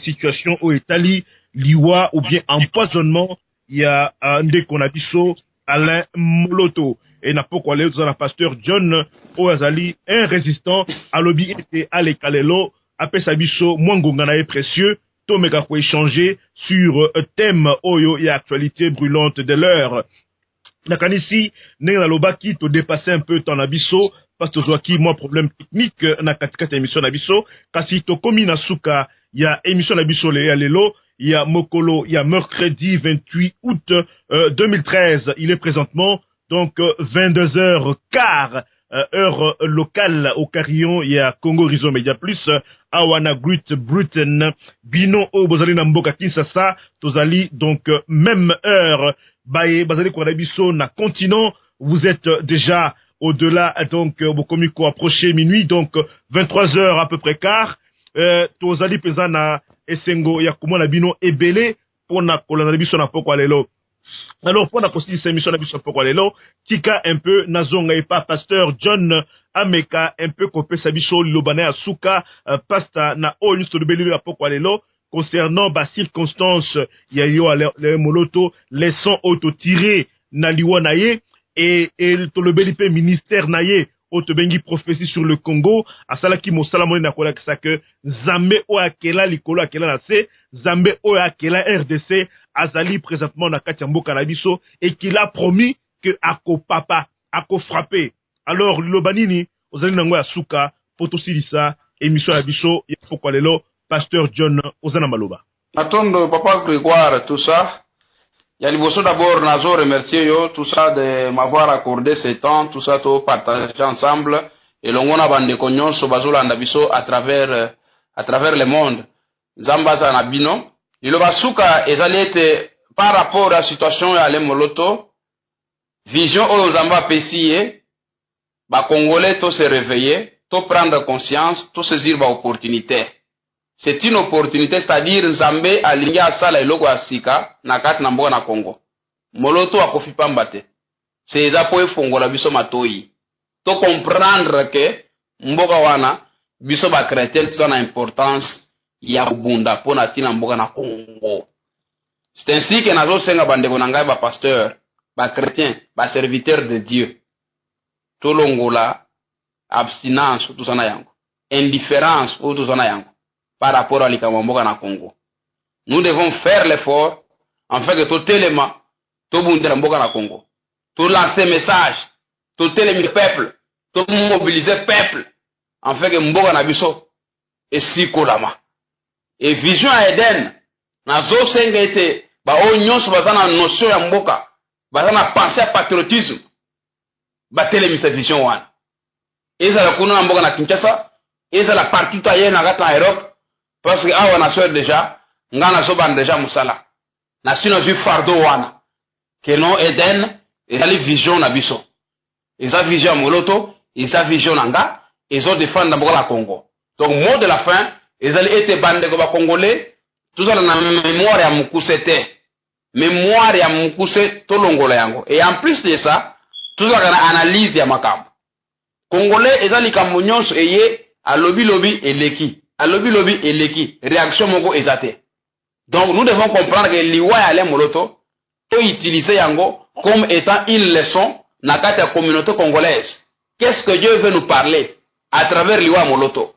situation au Italie, liwa ou bien empoisonnement, il y a Ndeko na biso, Alain Moloto. Et na pokwa lelo, tozala pasteur John Oazali, un résistant, à lobby était à l'Ekalelo, après sa biso, mwangonga na précieux, Tomega ko échanger sur thème oyo et actualité brûlante de l'heure. Nakanisi, na lobaki to dépasser un peu ton abisso, parce que zoaki moi problème technique na katikata émission nabiso, kasi to komi na suka, il y a émission nabiso le lelo, il y a Mokolo, il y a mercredi 28 août 2013, il est présentement donc 22h15 heure locale au Carillon, il y a Congo Horizon Media Plus, Awana Great Britain, Bino au Bozali Namboka Kinshasa, Tozali, donc même heure, Baye, Bazali Kwadabiso, na continent, vous êtes déjà au-delà, donc, vos comico approché minuit, donc 23h à peu près quart, Tozali Pezana, Esengo, Yakumona Bino, Ebele, Pona Kolanabiso na Poko Alelo. Alors, pour la possible cette émission, tika un peu, nazonga et pas pasteur John Ameka, un peu copé sabicho, lobane asuka, pasta na o, nous sommes la poko alelo, concernant bas circonstances, yayo le moloto, laissant auto-tirer na liwa naye, et le belipe ministère naye, autobengi prophétie sur le Congo, à salaki mo salamone na kola kisa que, zambe o akela likolo akela na se, zambe o akela RDC, Azali présentement na Katiambo Kanabiso et qu'il a promis que ako papa, ako frappé. Alors, Lobanini, Ozali Nango Asuka, Potosilisa, émission Abiso, Yafokwa Lelo, pasteur John Ozana Maloba. Attends, papa Grégoire, tout ça. Il y a l'Iboso d'abord, Nazo remercier yo, tout ça de m'avoir accordé ce temps, tout ça, tout partager ensemble. Et l'ongona bande konyon, Sobazola Ndabiso à travers le monde. Zambaza Nabino. Il va souka ezalete par rapport à la situation ya le moloto vision aux zamba pesiye ba congolais to se réveiller to prendre conscience to saisir ba opportunité. C'est une opportunité, c'est-à-dire Nzambe alinga sala eloko asika na kati na mboka na Congo. Moloto akofi pambate. C'est za po efongola biso matoi. To comprendre que mboka wana biso ba chrétien to na importance ya kubunda pona tina mboka na Congo. C'est ainsi que nazo senga bandeko na ngai ba pasteur, ba chrétien, ba serviteur de Dieu. Tolongola abstinence tout ça na yango. Indifférence tout ça na yango par rapport à likambo mboka na Congo. Nous devons faire l'effort en fait que tout élément to bundela mboka na Congo. To lancer message, to télémi peuple, to mobiliser peuple en fait que mboka na biso esikolama. Et vision à Eden, nazo senga ete ba onyonso bazana notion ya mboka, bazana pensée à patriotisme, ba télémise vision wana. Eza la kuna na mboka na Kinshasa, eza la partout ailleurs na gata Europe, parce que awa na soeur déjà, ngana so ban déjà musala. Na sino ju fardo wana. Que non Eden, eza li vision na biso. Eza vision moloto, eza vision nanga, ezo défendre mboka na Congo. Donc mot de la fin, ezali ete bande ko ba congolais tuzala na mémoire ya mukuse te, mémoire ya mukuse tolongola yango. Et en plus de ça tuzala na analyse ya makambo congolais ezali kambo nyonso eye alobi lobi eleki réaction moko ezate. Donc nous devons comprendre que liwa ya le moloto to utiliser yango comme étant une leçon na kati ya communauté congolaise. Qu'est-ce que Dieu veut nous parler à travers liwa moloto?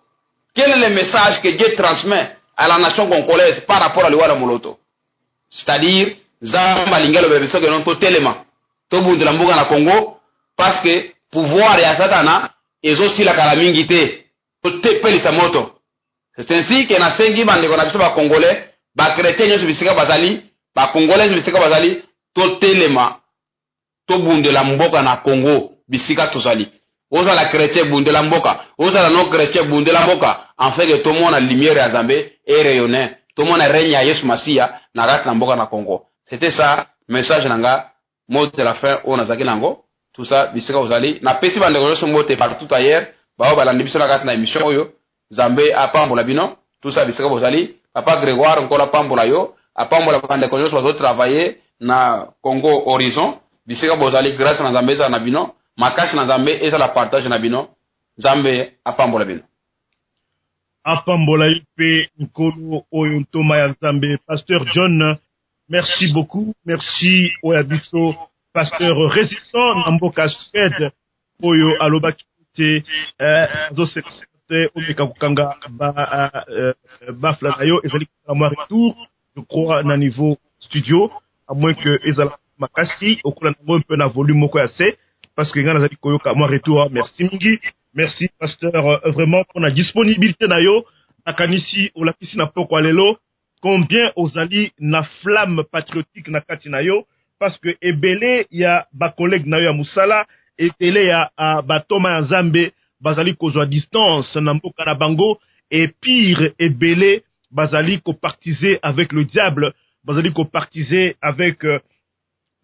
Quel est le message que Dieu transmet à la nation congolaise par rapport à l'Iwala Moloto? C'est-à-dire, Zamba Lingalo Bebeso que non to télément. To bundela mboka na Congo, parce que pouvoir ya Satana, et aussi la kalamingité, to tepelisa moto. C'est ainsi que na sengi bande kona biso ba congolais, ba chrétien nyoso bisika bazali, ba congolais bisika bazali, to télément, to bundela mboka na Congo, bisika tozali. Oza la chrétien bundela mboka, oza la non chrétien bundela mboka, en fait que tout le monde a lumière à Zambé et rayonné, tout le monde a régné à Yesu Masia, na rat na mboka na Congo. C'était ça, message nanga, mot de la fin, on a zaki nango, tout ça, bisika ozali, na pesi bande ko so mote partout ailleurs, ba o balandi biso na rat na émission oyo, Zambé a pambo la bino, tout ça bisika bozali papa Grégoire nkola pambola yo apambola bande ko nyonso bazo travailler na Congo Horizon bisika bozali grâce na Nzambe za na bino makasi na Nzambe eza la partage na bino Nzambe apambola bino apambola ipe nkolo oyo ntoma ya Nzambe. Pasteur John, merci beaucoup, merci oya biso pasteur résistant na mboka Suède oyo alobaki te zo secrétaire omeka kokanga ba fla na yo ezali à moi retour je crois na niveau studio à moins que ezala makasi okola na un peu na volume moko ya C parce que ngana zali koyoka moi retour. Merci mingi, merci pasteur vraiment pour la disponibilité na yo akanisi olakisi na poko lelo combien ozali na flamme patriotique na kati na yo parce que ebele ya ba collègue na yo ya musala ebele ya batoma ya Nzambe bazali kozwa distance na mboka na bango et pire ebele bazali copartiser avec le diable bazali copartiser avec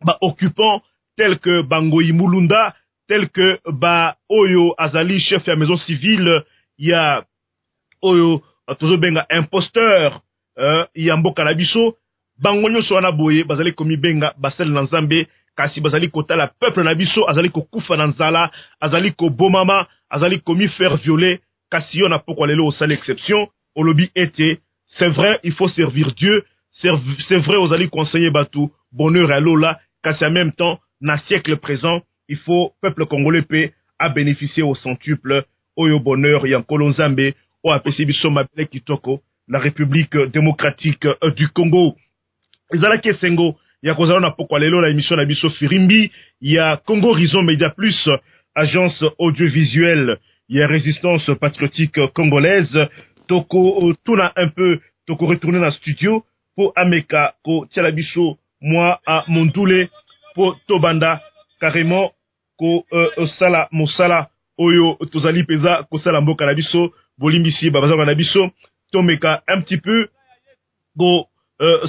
ba occupants tels que Bangoyi Mulunda tel que ba oyo azali chef ya maison civile ya oyo tozobenga imposteur ya mboka na biso bango nyonso wana boye bazali komi benga basel na Nzambe kasi bazali kotala peuple na biso azali kokufa na nzala azali kobomama azali komi faire violer kasi yo na poko lelo osala exception olobi ete c'est vrai il faut servir Dieu c'est vrai ozali conseiller batu bonheur à lola kasi en même temps na siècle présent il faut peuple congolais pe à bénéficier au centuple oyo bonheur ya nkolo Nzambe o apesi biso mabele kitoko la République démocratique du Congo. Ezalaki esengo ya kozala na pokwa lelo la émission na biso Firimbi ya Congo Horizon Media Plus agence audiovisuelle ya résistance patriotique congolaise toko tuna un peu toko retourner na studio pour ameka ko tiala biso moi à Mondule pour tobanda carrément ko sala mosala oyo tozali peza ko sala mboka na biso bolimbisi babazanga na biso tomeka un petit peu go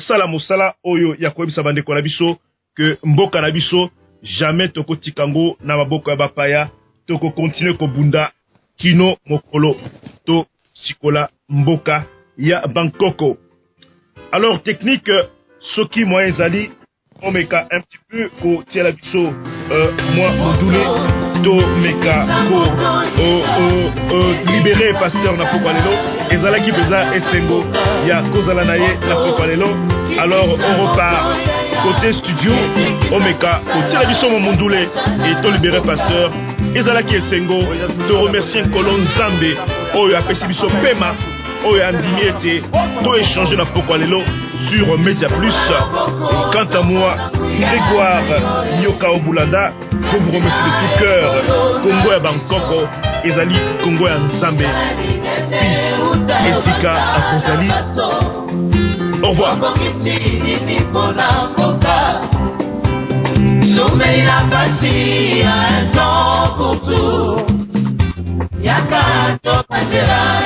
sala mosala oyo ya koyebisa bandeko na biso que mboka na biso jamais toko tikango na maboko ya bapaya toko continuer ko bunda kino mokolo to sikola mboka ya Bangkoko. Alors technique soki moyen zali omeka un petit peu ko tiela biso moi modulé to meka ko libérer pasteur na pokwa lelo ezalaki peza esengo ya kozala na ye na pokwa lelo. Alors on repart côté studio omeka ko tiela biso mondule et to libérer pasteur ezalaki esengo to remercier Nkolo Nzambe oyo apesi biso pema oyo andimi ete to échanger na pokwa lelo sur Media Plus. Quant à moi, Grégoire Nyoka Obulanda, je vous remercie de tout cœur. Congo et Bangkoko, Ezali, Congo et Nzambe. Peace, Esika, Akozali. Au revoir.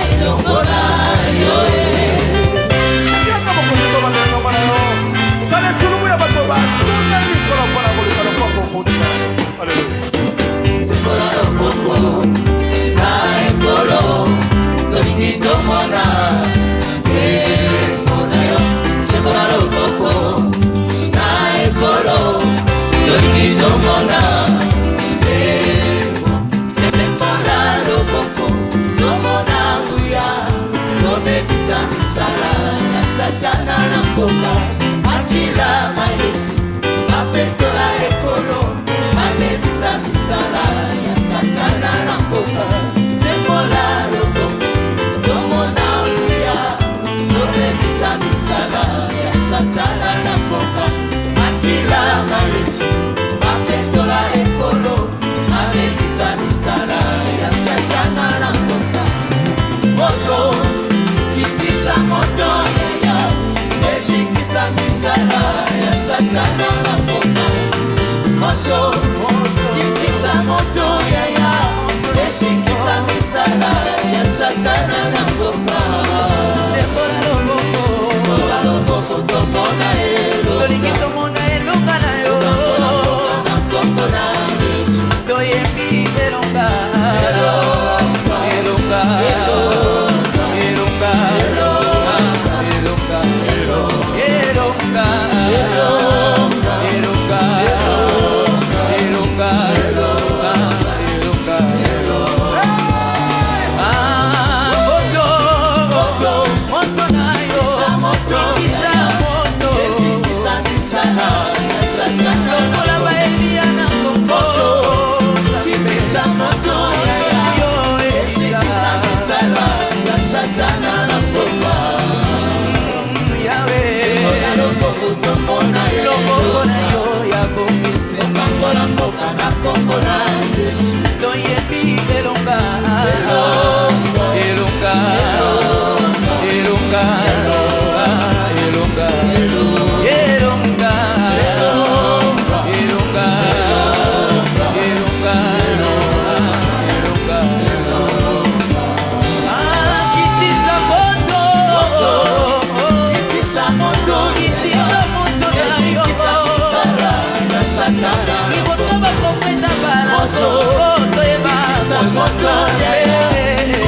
Elonga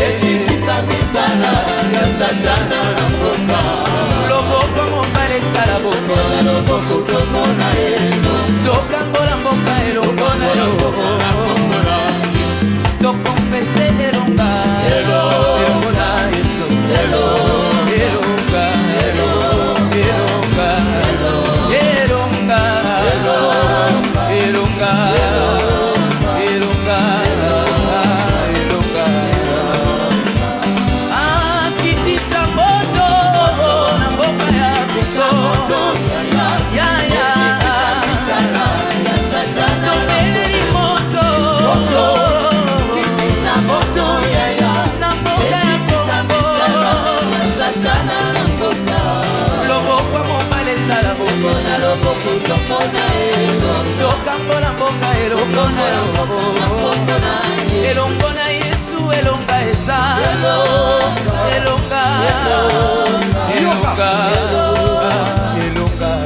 esikisa misala ya satana na mboka loboko mobali esala toza loboko tomona tokangola mboka elongo na yo tokonfese elonga elongo na Yesu elonga elonga elonga elonga elonga elonga akitisa moto na mboka ya biso esikisa misala ya satana na moto kitisa moto yaya na mboka ya esikisa misala ya satana na mboka loboko mobali esala boko toza loboko tomona tokangola mboka elongo na yo elongo na Yesu elonga eza elonga elonga elonga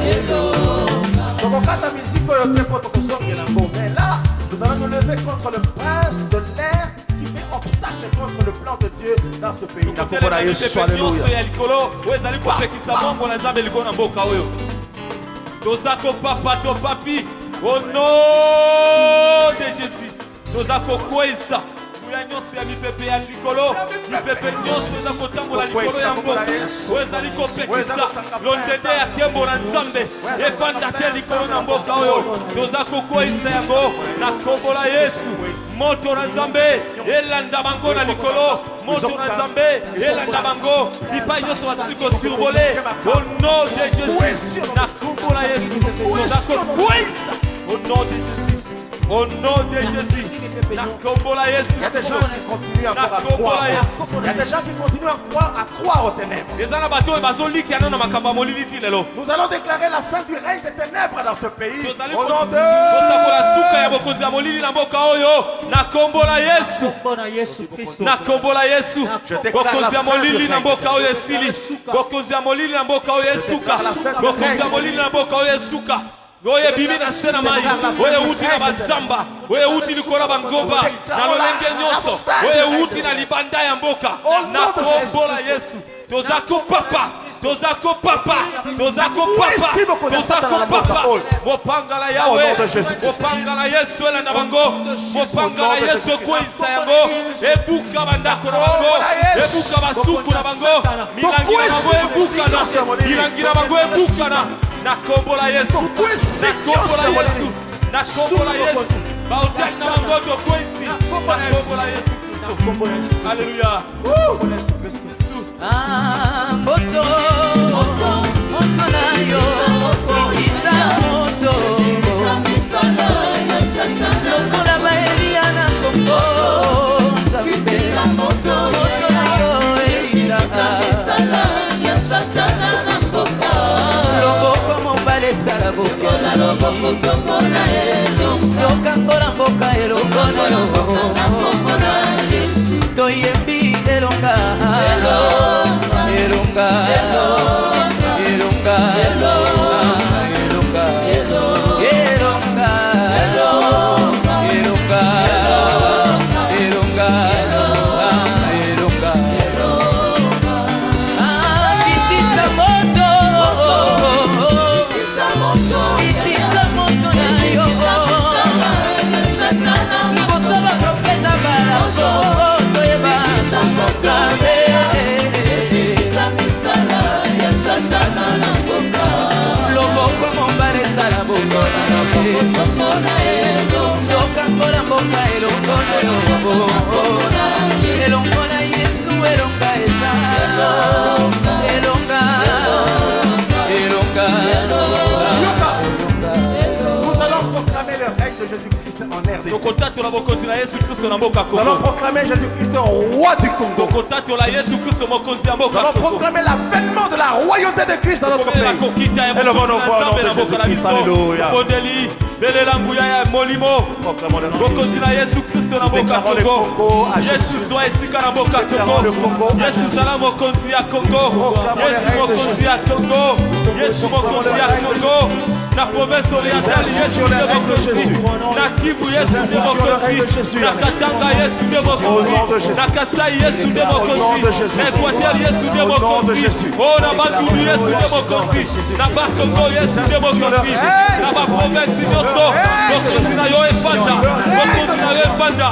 tokokata misiko oyo te mpo tokosongela ngo mais là nous allons nous lever contre le prince de l'air qui fait obstacle contre le plan de Dieu dans ce pays. Na kombo na Yesu, alléluia. ya likolo oyo ezali kopekisa mongo na Nzambe likolo na mboka oyo toza kopapa to papi au nom de Jésus toza kokweza nguya nyonso ya mipepe ya likolo mipepe nyonso eza kotambola likolo ya mboka oyo ezali kopekisa londende ya nkembo na Nzambe epanda te likolo na mboka oyo toza kokweza yango na kombo la Yesu moto na Nzambe elanda bango na likolo moto na Nzambe elanda bango bipai nyonso bazali kosurvole au nom de Jésus na kombo la Yesu toza kokweza au nom de Jésus au nom de Jésus na kombo la Yesu Il y a des gens qui continuent encore à croire. Il y a des gens qui continuent à croire aux ténèbres. Nous allons déclarer la fin du règne des ténèbres dans ce pays. Au nom de na kombo la Yesu na kombo la Yesu bokonzi ya molili na mboka oyo esili bokonzi ya molili na mboka oyo esuka bokonzi ya molili na mboka oyo esuka oye bibi na se na mai oye uti na bazamba oye uti likolo bangomba na lolenge nyonso oye uti na libanda ya mboka na kombo la Yesu toza kopapa toza kopapa toza kopapa toza kopapa mopanga la Yawe mopanga la Yesu elanda bango mopanga la Yesu ekweyisa yango ebuka bandako na bango ebuka basuku na bango milangi na bango ebukana milangi na bango ebukana na kombo la Yesu na kombo la Yesu na kombo la Yesu bautaki na bango tokweyisi na kombo la Yesu Kristo Alléluia moto moto na yo isa moto lokola baelia na kongo kitisa moto ya satana na mboka loboko mobali esala boke toza loboko tomona tokangola mboka elongo na yo toyembi elonga elonga elonga elonga elonga elonga elonga elonga kitisa moto kitisa moto na yo liboso baprofeta balako toyeba loboko mobali esala tokangola mboka elongo na yo elongo na Yesu elonga eza elonga elonga Nous allons proclamer le règne de Jésus-Christ en RDC. tokotatola bokonzi na Yesu Kristo na mboka Nous allons Kongo proclamer Jésus-Christ roi du Congo. tokotatola Yesu Kristo mokonzi ya Nous mboka allons Kongo proclamer l'avènement de la royauté de Christ dans notre pays. Élevons nos voix au nom de Jésus-Christ. Alléluia. bondeli belela nguya ya molimo Proclamons le nom de bokonzi na Yesu Kristo na mboka Déclarons le Kongo Congo à Yesu Jésus. zwa esika na mboka Déclarons le Kongo Congo à Yesu Jésus. zala mokonzi ya Kongo Proclamons le Yesu règne de mokonzi ya Kongo Yesu mokonzi ya Kongo na province orientale Yesu nde mokonzi na Kivu Yesu nde mokonzi na Katanga Yesu nde mokonzi na Kasai Yesu nde mokonzi na Equateur Yesu nde mokonzi oh na Bandundu Yesu nde mokonzi na Bakongo Yesu nde mokonzi na ba province nyonso mokonzi na yo efanda mokonzi na yo efanda